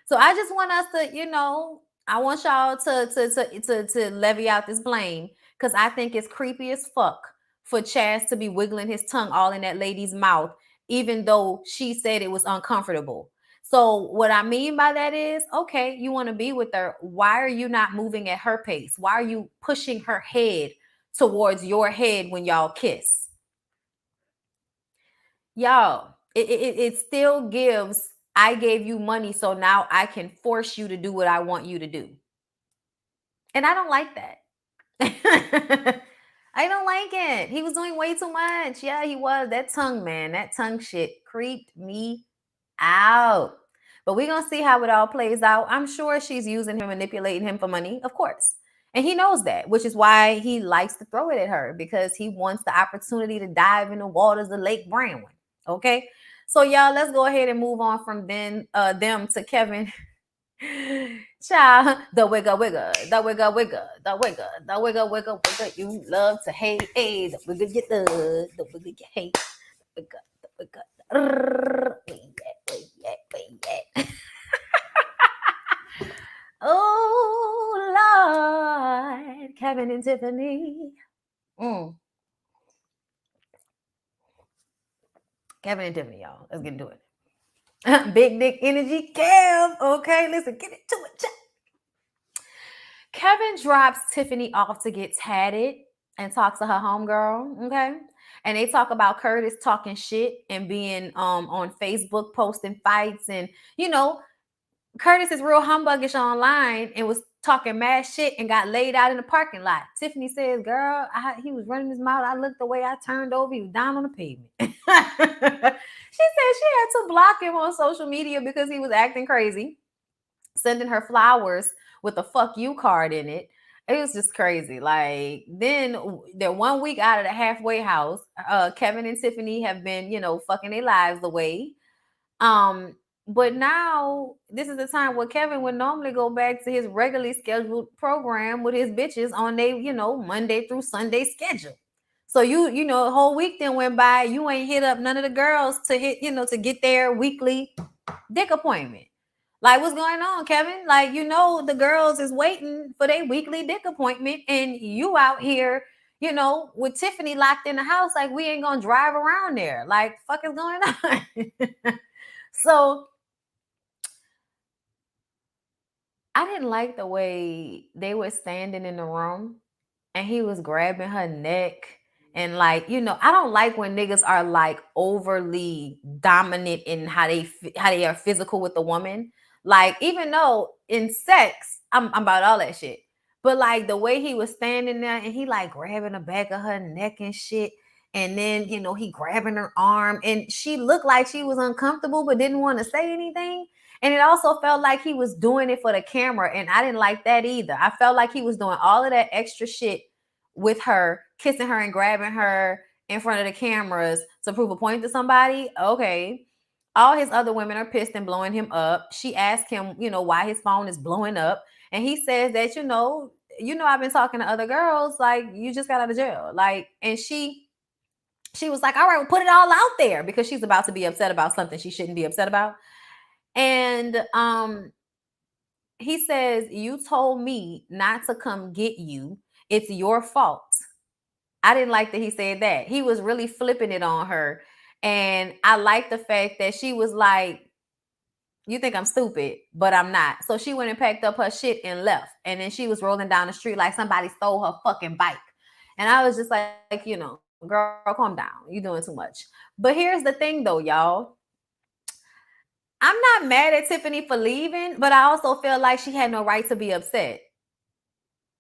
So I just want us to, I want y'all to levy out this blame because I think it's creepy as fuck for Chaz to be wiggling his tongue all in that lady's mouth, even though she said it was uncomfortable. So what I mean by that is, okay, you want to be with her. Why are you not moving at her pace? Why are you pushing her head towards your head when y'all kiss? Y'all, it still gives, I gave you money, so now I can force you to do what I want you to do. And I don't like that. I don't like it. He was doing way too much. Yeah, he was. That tongue, man, that tongue shit creeped me out. But we're going to see how it all plays out. I'm sure she's using him, manipulating him for money, of course. And he knows that, which is why he likes to throw it at her, because he wants the opportunity to dive in the waters of Lake Branwyn. Okay? So, y'all, let's go ahead and move on from them to Kevin. Child, the wigger, the wigger, the wigger, the wigger. You love to hate, hey, the wigger you love, the wigger you hate, the wigger. Where you at? Oh Lord, Kevin and Tiffany. Kevin and Tiffany, y'all. Let's get into it. Big dick energy, Kev. Okay, listen, get into it. Kevin drops Tiffany off to get tatted and talks to her homegirl. Okay. And they talk about Curtis talking shit and being on Facebook posting fights. And Curtis is real humbuggish online and was talking mad shit and got laid out in the parking lot. Tiffany says, girl, he was running his mouth. I looked the way I turned over. He was down on the pavement. She said she had to block him on social media because he was acting crazy, sending her flowers with a fuck you card in it. It was just crazy. Like, then they're 1 week out of the halfway house. Kevin and Tiffany have been, fucking their lives away. But now this is the time where Kevin would normally go back to his regularly scheduled program with his bitches on their, Monday through Sunday schedule. So the whole week then went by, you ain't hit up none of the girls to hit, to get their weekly dick appointment. Like, what's going on, Kevin? Like, the girls is waiting for their weekly dick appointment, and you out here, with Tiffany locked in the house, like, we ain't gonna drive around there. Like, fuck is going on? So I didn't like the way they were standing in the room and he was grabbing her neck. And like, I don't like when niggas are like overly dominant in how they are physical with the woman. Like, even though in sex, I'm about all that shit. But like the way he was standing there and he like grabbing the back of her neck and shit. And then, he grabbing her arm and she looked like she was uncomfortable but didn't want to say anything. And it also felt like he was doing it for the camera. And I didn't like that either. I felt like he was doing all of that extra shit with her, kissing her and grabbing her in front of the cameras to prove a point to somebody. Okay. All his other women are pissed and blowing him up. She asked him, why his phone is blowing up. And he says that, I've been talking to other girls, like, you just got out of jail. Like, and she was like, all right, well, put it all out there, because she's about to be upset about something she shouldn't be upset about. And he says, you told me not to come get you. It's your fault. I didn't like that he said that. He was really flipping it on her. And I like the fact that she was like, you think I'm stupid, but I'm not. So she went and packed up her shit and left. And then she was rolling down the street like somebody stole her fucking bike. And I was just like, girl, calm down. You're doing too much. But here's the thing though, y'all. I'm not mad at Tiffany for leaving, but I also feel like she had no right to be upset.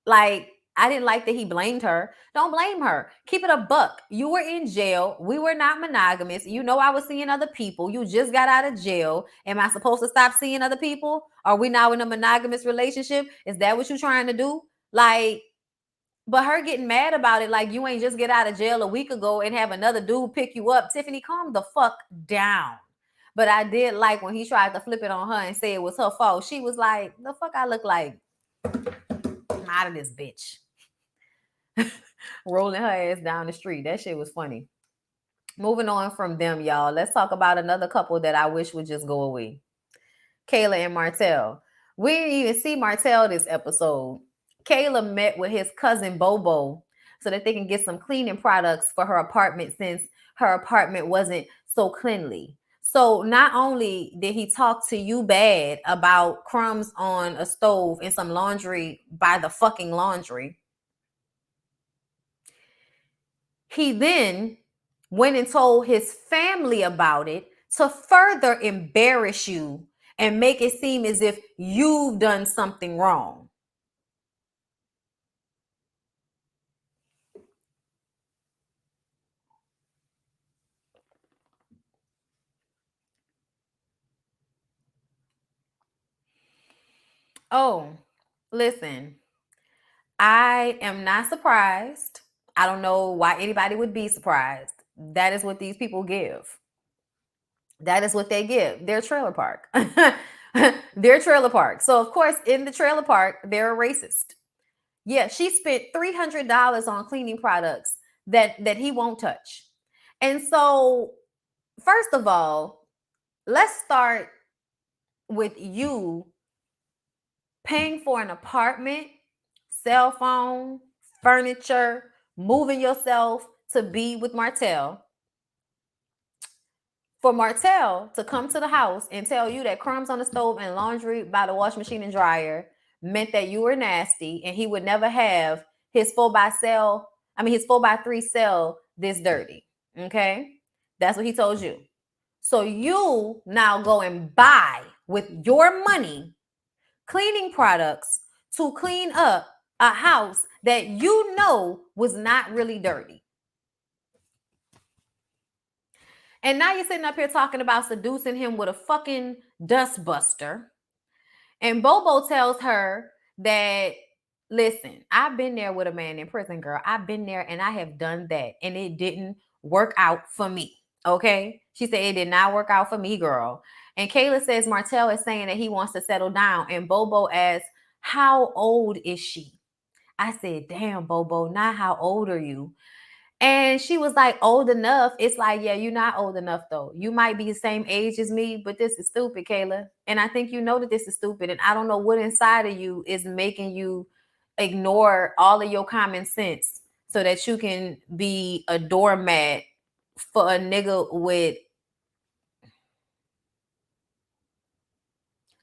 Like, I didn't like that he blamed her. Don't blame her. Keep it a buck. You were in jail. We were not monogamous. I was seeing other people. You just got out of jail. Am I supposed to stop seeing other people? Are we now in a monogamous relationship? Is that what you're trying to do? Like, but her getting mad about it, like, you ain't just get out of jail a week ago and have another dude pick you up. Tiffany, calm the fuck down. But I did like when he tried to flip it on her and say it was her fault. She was like, the fuck I look like? I'm out of this bitch. Rolling her ass down the street. That shit was funny. Moving on from them, y'all. Let's talk about another couple that I wish would just go away. Kayla and Martell. We didn't even see Martell this episode. Kayla met with his cousin Bobo so that they can get some cleaning products for her apartment, since her apartment wasn't so cleanly. So not only did he talk to you bad about crumbs on a stove and some laundry by the fucking laundry, he then went and told his family about it to further embarrass you and make it seem as if you've done something wrong. Oh, listen, I am not surprised. I don't know why anybody would be surprised. That is what these people give. That is what they give. Their trailer park. Their trailer park. So, of course, in the trailer park, they're a racist. Yeah, she spent $300 on cleaning products that he won't touch. And so, first of all, let's start with you paying for an apartment, cell phone, furniture, moving yourself to be with Martell. For Martell to come to the house and tell you that crumbs on the stove and laundry by the washing machine and dryer meant that you were nasty and he would never have his 4x3 cell this dirty. Okay? That's what he told you. So you now go and buy with your money cleaning products to clean up a house that you know was not really dirty. And now you're sitting up here talking about seducing him with a fucking dustbuster. And Bobo tells her that, listen, I've been there with a man in prison, girl. I've been there and I have done that. And it didn't work out for me. Okay? She said it did not work out for me, girl. And Kayla says Martell is saying that he wants to settle down. And Bobo asks, how old is she? I said, damn, Bobo, not how old are you? And she was like, old enough. It's like, yeah, you're not old enough, though. You might be the same age as me, but this is stupid, Kayla. And I think you know that this is stupid. And I don't know what inside of you is making you ignore all of your common sense so that you can be a doormat for a nigga with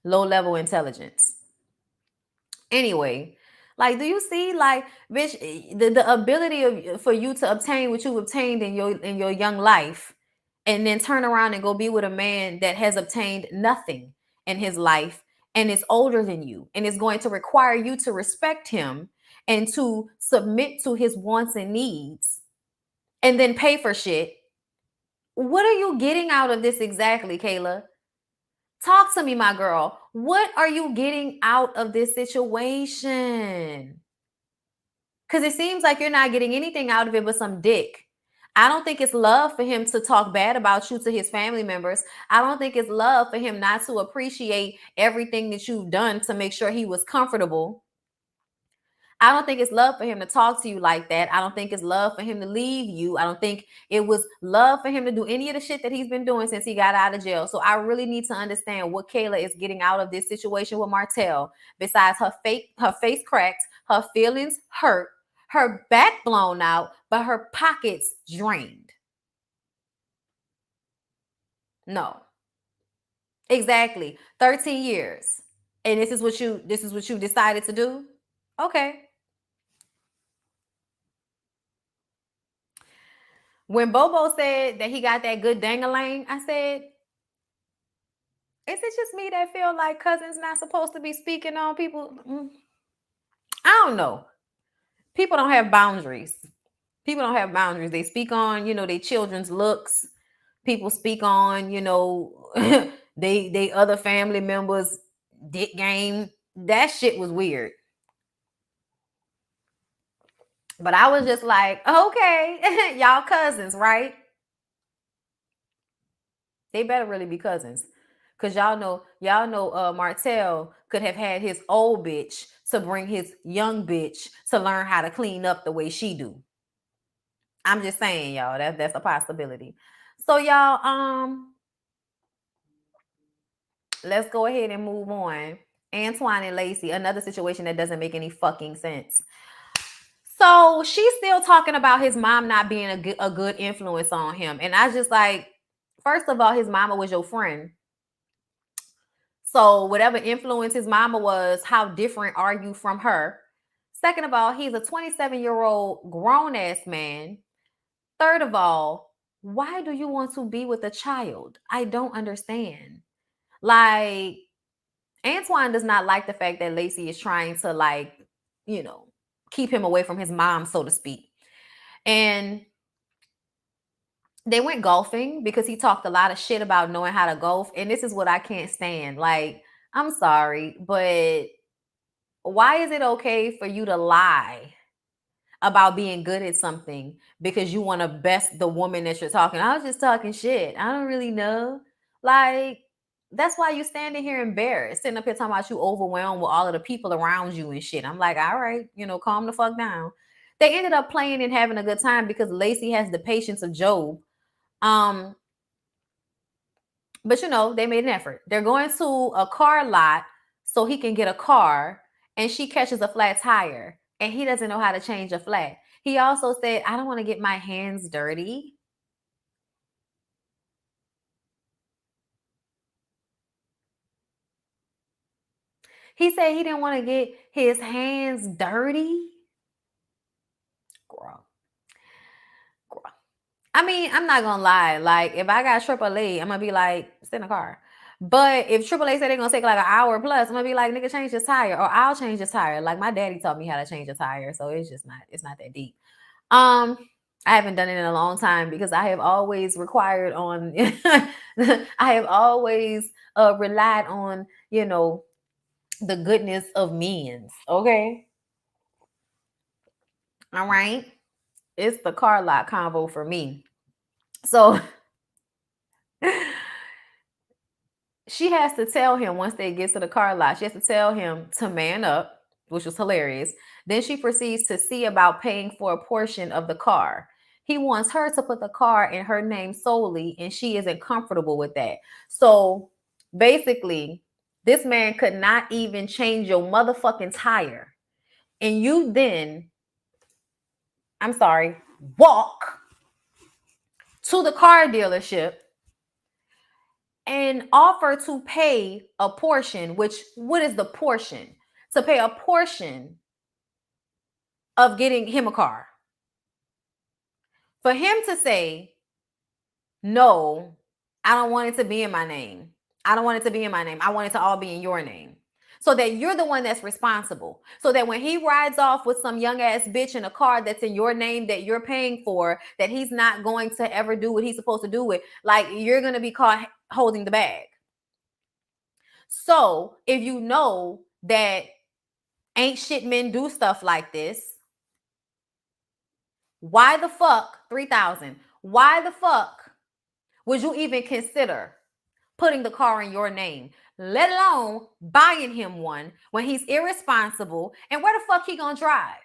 low-level intelligence. Anyway, like, do you see, like, bitch, the ability for you to obtain what you've obtained in your young life, and then turn around and go be with a man that has obtained nothing in his life and is older than you and is going to require you to respect him and to submit to his wants and needs and then pay for shit. What are you getting out of this exactly, Kayla? Talk to me, my girl. What are you getting out of this situation? Because it seems like you're not getting anything out of it but some dick. I don't think it's love for him to talk bad about you to his family members. I don't think it's love for him not to appreciate everything that you've done to make sure he was comfortable. I don't think it's love for him to talk to you like that. I don't think it's love for him to leave you. I don't think it was love for him to do any of the shit that he's been doing since he got out of jail. So I really need to understand what Kayla is getting out of this situation with Martell, besides her face cracked, her feelings hurt, her back blown out, but her pockets drained. No. Exactly. 13 years. And this is what you decided to do? Okay. When Bobo said that he got that good dang-a-lang, I said, is it just me that feel like cousins not supposed to be speaking on people? I don't know. People don't have boundaries. People don't have boundaries. They speak on, their children's looks. People speak on, they other family members' dick game. That shit was weird. But I was just like, okay, y'all cousins, right? They better really be cousins. Cause y'all know Martell could have had his old bitch to bring his young bitch to learn how to clean up the way she do. I'm just saying, y'all, that's a possibility. So y'all, let's go ahead and move on. Antoine and Lacy, another situation that doesn't make any fucking sense. So she's still talking about his mom not being a good influence on him. And I just like, First of all, his mama was your friend. So whatever influence his mama was, how different are you from her? Second of all, he's a 27-year-old grown-ass man. Third of all, why do you want to be with a child? I don't understand. Like, Antoine does not like the fact that Lacy is trying to, like, you know, keep him away from his mom, so to speak. And they went golfing because he talked a lot of shit about knowing how to golf. And this is what I can't stand. Like, I'm sorry, but why is it okay for you to lie about being good at something because you want to best the woman that you're talking? I was just talking shit. I don't really know. Like, that's why you standing here embarrassed, sitting up here talking about you overwhelmed with all of the people around you and shit. I'm like, all right, calm the fuck down. They ended up playing and having a good time because Lacy has the patience of Job. But they made an effort. They're going to a car lot so he can get a car, and she catches a flat tire, and he doesn't know how to change a flat. He also said, I don't want to get my hands dirty. He said he didn't want to get his hands dirty. Girl. I mean, I'm not gonna lie. Like, if I got AAA, I'm gonna be like, sit in the car. But if AAA said they're gonna take like an hour plus, I'm gonna be like, nigga, change this tire, or I'll change this tire. Like, my daddy taught me how to change a tire, so it's not that deep. I haven't done it in a long time because I have always required on I have always relied on, the goodness of means. Okay. All right. It's the car lot convo for me. So she has to tell him once they get to the car lot, she has to tell him to man up, which was hilarious. Then she proceeds to see about paying for a portion of the car. He wants her to put the car in her name solely, and she isn't comfortable with that. So basically, this man could not even change your motherfucking tire. And you then, I'm sorry, walk to the car dealership and offer to pay a portion, which, what is the portion? To pay a portion of getting him a car. For him to say, no, I don't want it to be in my name. I don't want it to be in my name. I want it to all be in your name. So that you're the one that's responsible. So that when he rides off with some young ass bitch in a car that's in your name that you're paying for, that he's not going to ever do what he's supposed to do with, like, you're going to be caught holding the bag. So if you know that ain't shit men do stuff like this, why the fuck, 3,000, why the fuck would you even consider putting the car in your name, let alone buying him one when he's irresponsible? And where the fuck he gonna drive?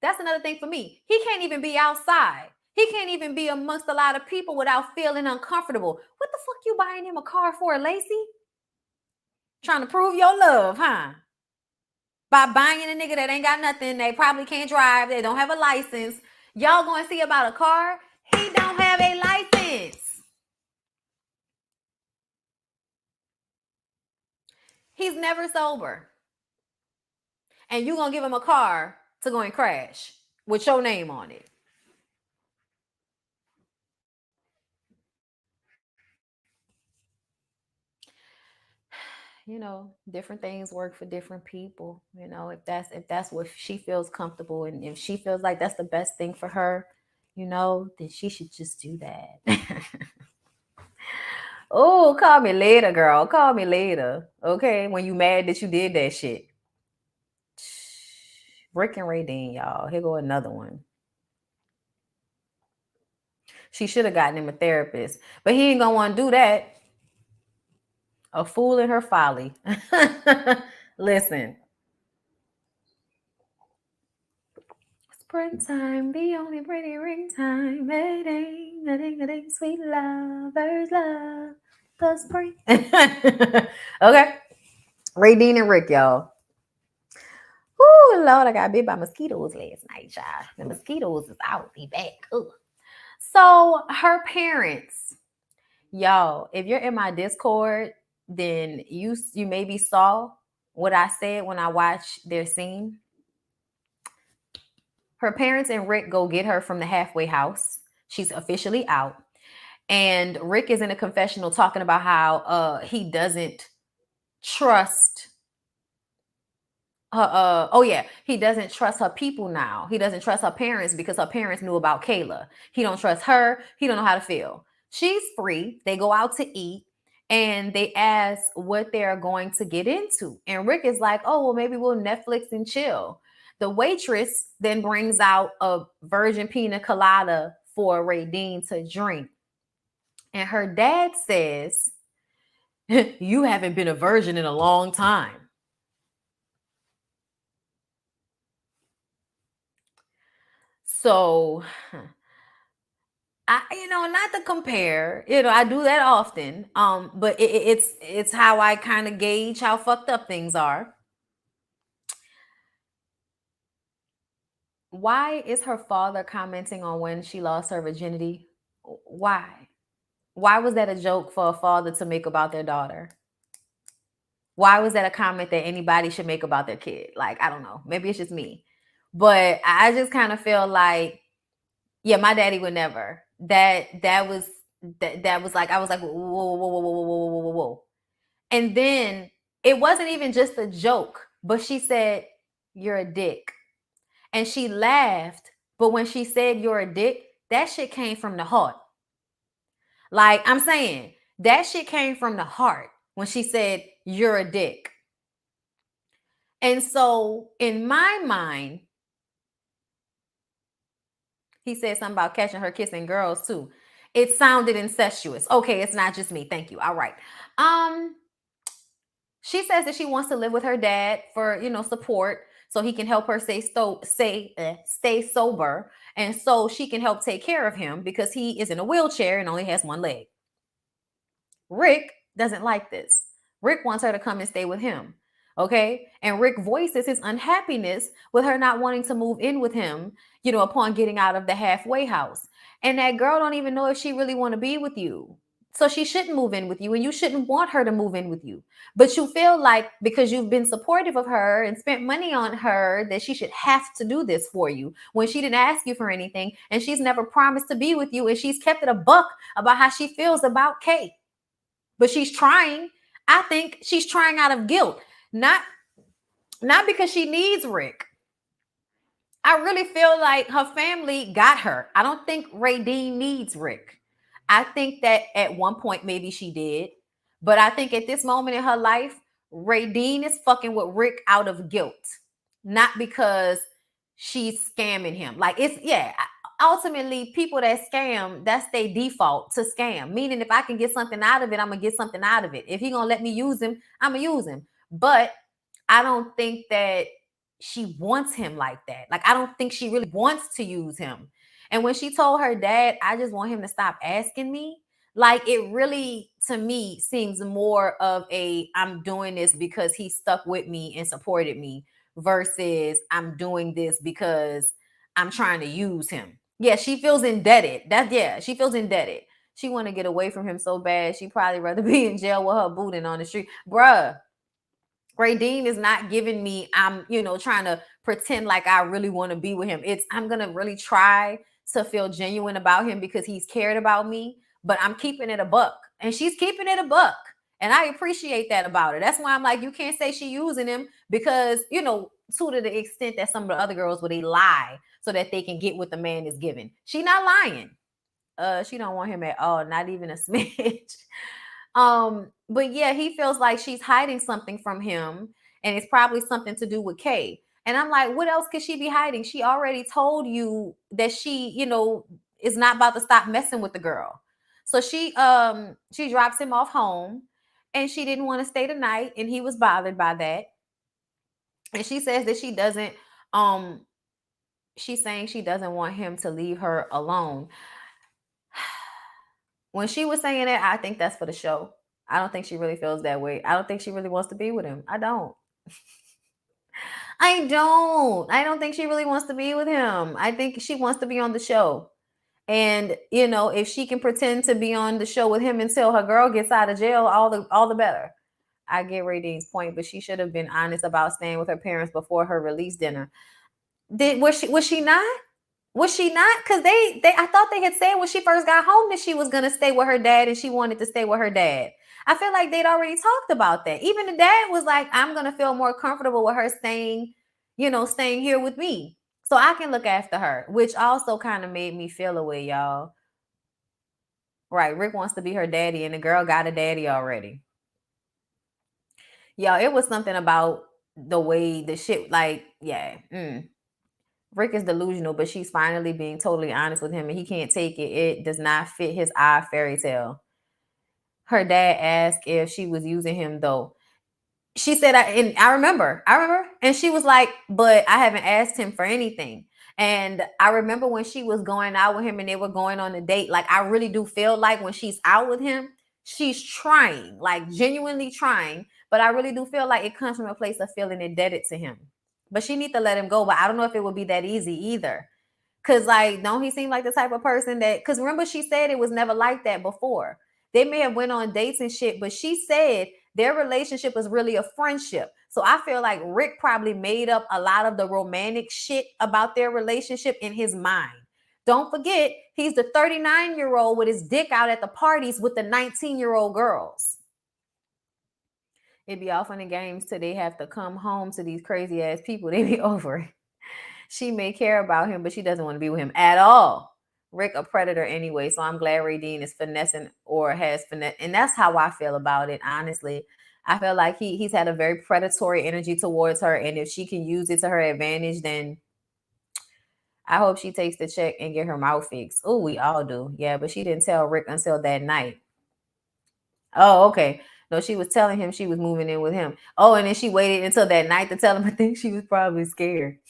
That's another thing for me. He can't even be outside. He can't even be amongst a lot of people without feeling uncomfortable. What the fuck you buying him a car for, Lacy? Trying to prove your love, huh? By buying a nigga that ain't got nothing, they probably can't drive, they don't have a license. Y'all gonna see about a car? He don't have a license. He's never sober. And you gonna give him a car to go and crash with your name on it. Different things work for different people. If that's what she feels comfortable, and if she feels like that's the best thing for her, then she should just do that. Oh, call me later, girl. Call me later. Okay. When you mad that you did that shit. Rick and Raydean, y'all. Here go another one. She should have gotten him a therapist, but he ain't gonna want to do that. A fool in her folly. Listen. Springtime, the only pretty ring time. It ain't nothing, sweet lovers love the spring. Okay. Raydean and Rick, y'all. Ooh, Lord, I got bit by mosquitoes last night, y'all. The mosquitoes is out. Be back. Ugh. So her parents, yo, if you're in my Discord, then you maybe saw what I said when I watched their scene. Her parents and Rick go get her from the halfway house. She's officially out. And Rick is in a confessional talking about how he doesn't trust her. Oh yeah, he doesn't trust her people now. He doesn't trust her parents because her parents knew about Kayla. He don't trust her. He don't know how to feel. She's free. They go out to eat and they ask what they're going to get into. And Rick is like, oh, well, maybe we'll Netflix and chill. The waitress then brings out a virgin pina colada for Raydean to drink. And her dad says, you haven't been a virgin in a long time. So, not to compare, I do that often. But it's how I kind of gauge how fucked up things are. Why is her father commenting on when she lost her virginity? Why? Why was that a joke for a father to make about their daughter? Why was that a comment that anybody should make about their kid? Like, I don't know. Maybe it's just me. But I just kind of feel like, yeah, my daddy would never. That was like, I was like, whoa, whoa, whoa, whoa, whoa, whoa, whoa, whoa, whoa. And then it wasn't even just a joke, but she said, you're a dick. And she laughed. But when she said you're a dick, that shit came from the heart. Like, I'm saying, that shit came from the heart when she said you're a dick. And so in my mind, he said something about catching her kissing girls too. It sounded incestuous. Okay, it's not just me. Thank you. All right. She says that she wants to live with her dad for, support so he can help her stay sober, and so she can help take care of him because he is in a wheelchair and only has one leg. Rick doesn't like this. Rick wants her to come and stay with him. Okay. And Rick voices his unhappiness with her not wanting to move in with him, upon getting out of the halfway house. And that girl don't even know if she really want to be with you. So she shouldn't move in with you, and you shouldn't want her to move in with you. But you feel like because you've been supportive of her and spent money on her that she should have to do this for you when she didn't ask you for anything, and she's never promised to be with you, and she's kept it a buck about how she feels about Kate. But she's trying. I think she's trying out of guilt, not because she needs Rick. I really feel like her family got her. I don't think Raydean needs Rick. I think that at one point maybe she did, but I think at this moment in her life, Raydean is fucking with Rick out of guilt, not because she's scamming him. Like, ultimately people that scam, that's their default, to scam. Meaning if I can get something out of it, I'm gonna get something out of it. If he gonna let me use him, I'm gonna use him. But I don't think that she wants him like that. Like, I don't think she really wants to use him. And when she told her dad, I just want him to stop asking me, like, it really, to me, seems more of a, I'm doing this because he stuck with me and supported me, versus I'm doing this because I'm trying to use him. Yeah, she feels indebted. She feels indebted. She want to get away from him so bad. She probably rather be in jail with her boot and on the street. Bruh, Raydean is not giving me, I'm, trying to pretend like I really want to be with him. It's, I'm going to really try to feel genuine about him because he's cared about me, but I'm keeping it a buck. And she's keeping it a buck. And I appreciate that about her. That's why I'm like, you can't say she using him because, to the extent that some of the other girls, they lie so that they can get what the man is giving. She not lying. She don't want him at all, not even a smidge. But yeah, he feels like she's hiding something from him, and it's probably something to do with Kay. And I'm like, what else could she be hiding? She already told you that she, is not about to stop messing with the girl. So she drops him off home, and she didn't want to stay the night, and he was bothered by that. And she says that she doesn't, she's saying she doesn't want him to leave her alone. When she was saying that, I think that's for the show. I don't think she really feels that way. I don't think she really wants to be with him. I don't. I don't think she really wants to be with him. I think she wants to be on the show. And you know, if she can pretend to be on the show with him until her girl gets out of jail, all the better. I get Raydean's point, but she should have been honest about staying with her parents before her release dinner. Was she not? Was she not? Because they I thought they had said when she first got home that she was gonna stay with her dad and she wanted to stay with her dad. I feel like they'd already talked about that. Even the dad was like, I'm gonna feel more comfortable with her staying, you know, staying here with me. So I can look after her, which also kind of made me feel away, y'all. Right. Rick wants to be her daddy, and the girl got a daddy already. Y'all, it was something about the way the shit, like, yeah. Rick is delusional, but she's finally being totally honest with him, and he can't take it. It does not fit his eye fairy tale. Her dad asked if she was using him, though. She said, and I remember, and she was like, but I haven't asked him for anything. And I remember when she was going out with him and they were going on a date, like, I really do feel like when she's out with him, she's trying, like genuinely trying. But I really do feel like it comes from a place of feeling indebted to him. But she needs to let him go. But I don't know if it would be that easy either. Cause like, don't he seem like the type of person that? Cause remember, she said it was never like that before. They may have went on dates and shit, but she said their relationship was really a friendship. So I feel like Rick probably made up a lot of the romantic shit about their relationship in his mind. Don't forget, he's the 39-year-old with his dick out at the parties with the 19-year-old girls. It'd be off in the games till they have to come home to these crazy ass people. They be over it. She may care about him, but she doesn't want to be with him at all. Rick a predator anyway, so I'm glad Raydean is finessing or has finesse, and that's how I feel about it. Honestly, I feel like he's had a very predatory energy towards her, and if she can use it to her advantage, then I hope she takes the check and get her mouth fixed. Oh, we all do, yeah. But she didn't tell Rick until that night. Oh, okay. No, she was telling him she was moving in with him. Oh, and then she waited until that night to tell him. I think she was probably scared.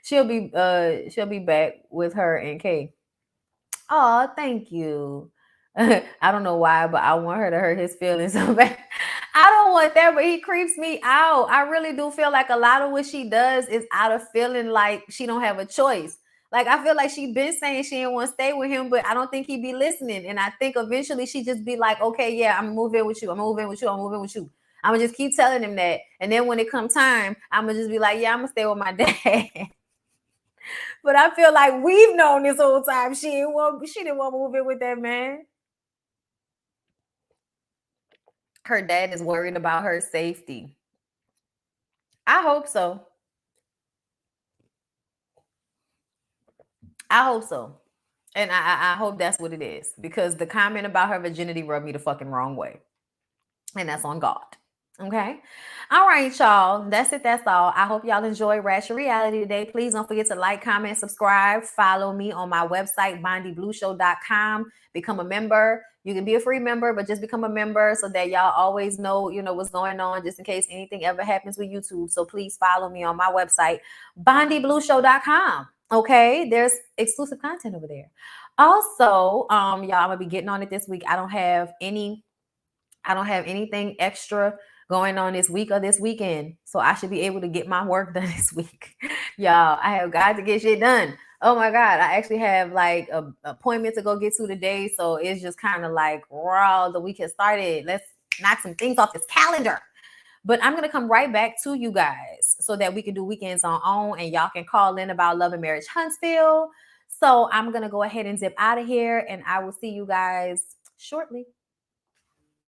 She'll be back with her and Kay. Oh, thank you. I don't know why, but I want her to hurt his feelings so bad. I don't want that, but he creeps me out. I really do feel like a lot of what she does is out of feeling like she don't have a choice. Like I feel like she been saying she didn't want to stay with him, but I don't think he'd be listening. And I think eventually she just be like, okay, yeah, I'm moving with you. I'm moving with you. I'm moving with you. I'm gonna just keep telling him that. And then when it comes time, I'm gonna just be like, yeah, I'm gonna stay with my dad. But I feel like we've known this whole time she didn't want to move in with that man. Her dad is worried about her safety. I hope so. I hope so. And I hope that's what it is. Because the comment about her virginity rubbed me the fucking wrong way. And that's on God. Okay. All right, y'all. That's it. That's all. I hope y'all enjoy Ratchet Reality today. Please don't forget to like, comment, subscribe. Follow me on my website, BondyBlueShow.com. Become a member. You can be a free member, but just become a member so that y'all always know, what's going on, just in case anything ever happens with YouTube. So please follow me on my website, BondyBlueShow.com. Okay. There's exclusive content over there. Also, y'all, I'm gonna be getting on it this week. I don't have anything extra going on this week or this weekend. So I should be able to get my work done this week. Y'all, I have got to get shit done. Oh my God. I actually have like an appointment to go get to today. So it's just kind of like, wow, the week has started. Let's knock some things off this calendar. But I'm going to come right back to you guys so that we can do weekends on and y'all can call in about Love and Marriage Huntsville. So I'm going to go ahead and zip out of here and I will see you guys shortly.